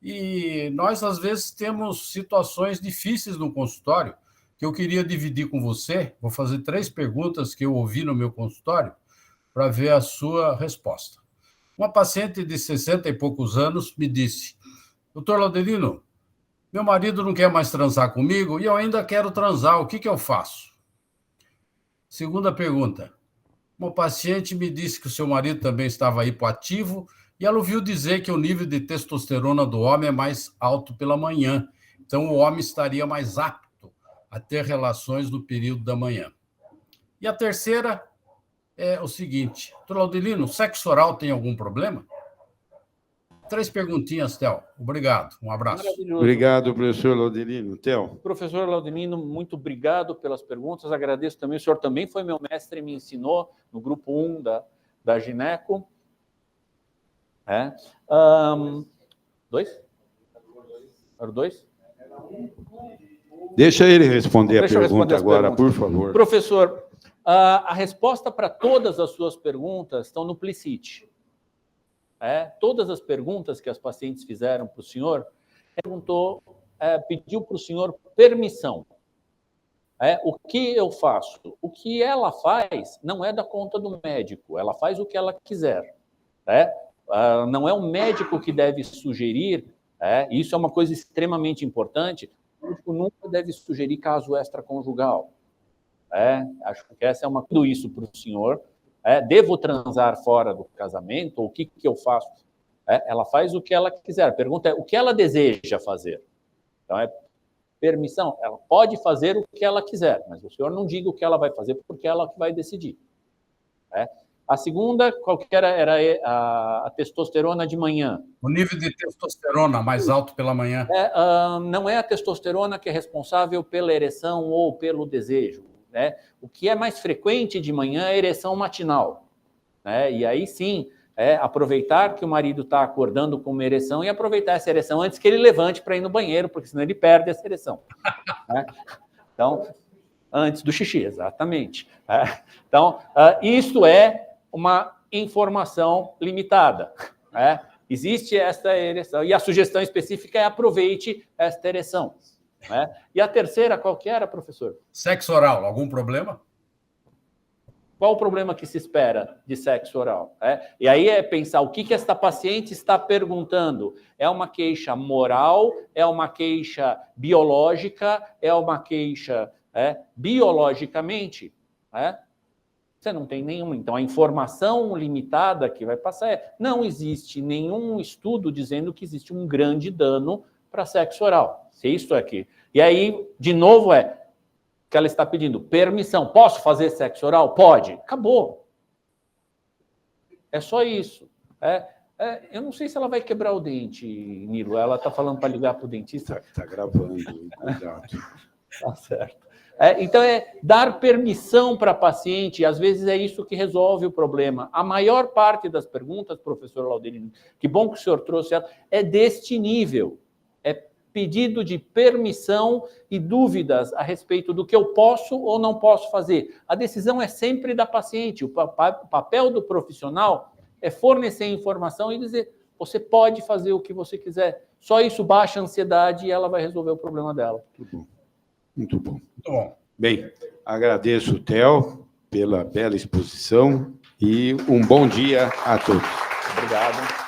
E nós, às vezes, temos situações difíceis no consultório, que eu queria dividir com você. Vou fazer 3 perguntas que eu ouvi no meu consultório, para ver a sua resposta. Uma paciente de 60 e poucos anos me disse: doutor Laudelino, meu marido não quer mais transar comigo e eu ainda quero transar, o que eu faço? Segunda pergunta. Uma paciente me disse que o seu marido também estava hipoativo e ela ouviu dizer que o nível de testosterona do homem é mais alto pela manhã, então o homem estaria mais apto a ter relações no período da manhã. E a terceira é o seguinte: doutor Laudelino, sexo oral tem algum problema? 3 perguntinhas, Theo. Obrigado. Um abraço. Obrigado, professor Laudelino. Theo. Professor Laudelino, muito obrigado pelas perguntas. Agradeço também. O senhor também foi meu mestre e me ensinou no grupo 1 da Gineco. 2? Era 2? Deixa ele responder a pergunta agora, por favor. Professor, a resposta para todas as suas perguntas estão no Plicit. Todas as perguntas que as pacientes fizeram para o senhor, pediu para o senhor permissão. O que eu faço? O que ela faz não é da conta do médico, ela faz o que ela quiser. Não é o médico que deve sugerir, isso é uma coisa extremamente importante, o médico nunca deve sugerir caso extraconjugal. Acho que essa é tudo isso para o senhor. Devo transar fora do casamento? Ou o que eu faço? Ela faz o que ela quiser. A pergunta é o que ela deseja fazer. Então, permissão. Ela pode fazer o que ela quiser, mas o senhor não diga o que ela vai fazer, porque ela que vai decidir. A segunda, qual que era a testosterona de manhã? O nível de testosterona mais alto pela manhã. Não é a testosterona que é responsável pela ereção ou pelo desejo. O que é mais frequente de manhã é a ereção matinal. E aí sim, aproveitar que o marido está acordando com uma ereção e aproveitar essa ereção antes que ele levante para ir no banheiro, porque senão ele perde essa ereção. Então, antes do xixi, exatamente. Então, isso é uma informação limitada. Existe esta ereção, e a sugestão específica é aproveite esta ereção. E a terceira, qual que era, professor? Sexo oral, algum problema? Qual o problema que se espera de sexo oral? E aí é pensar o que esta paciente está perguntando. É uma queixa moral? É uma queixa biológica? É uma queixa biologicamente? Você não tem nenhuma. Então, a informação limitada que vai passar não existe nenhum estudo dizendo que existe um grande dano para sexo oral. Se isso aqui. E aí, de novo, que ela está pedindo permissão. Posso fazer sexo oral? Pode. Acabou. É só isso. Eu não sei se ela vai quebrar o dente, Nilo. Ela está falando para ligar para o dentista. Está gravando, cuidado. Tá certo. Então, dar permissão para a paciente, às vezes é isso que resolve o problema. A maior parte das perguntas, professor Laudelino, que bom que o senhor trouxe ela, é deste nível. Pedido de permissão e dúvidas a respeito do que eu posso ou não posso fazer. A decisão é sempre da paciente. O papel do profissional é fornecer informação e dizer, você pode fazer o que você quiser. Só isso baixa a ansiedade e ela vai resolver o problema dela. Muito bom. Muito bom. Muito bom. Bem, agradeço o Theo pela bela exposição e um bom dia a todos. Obrigado.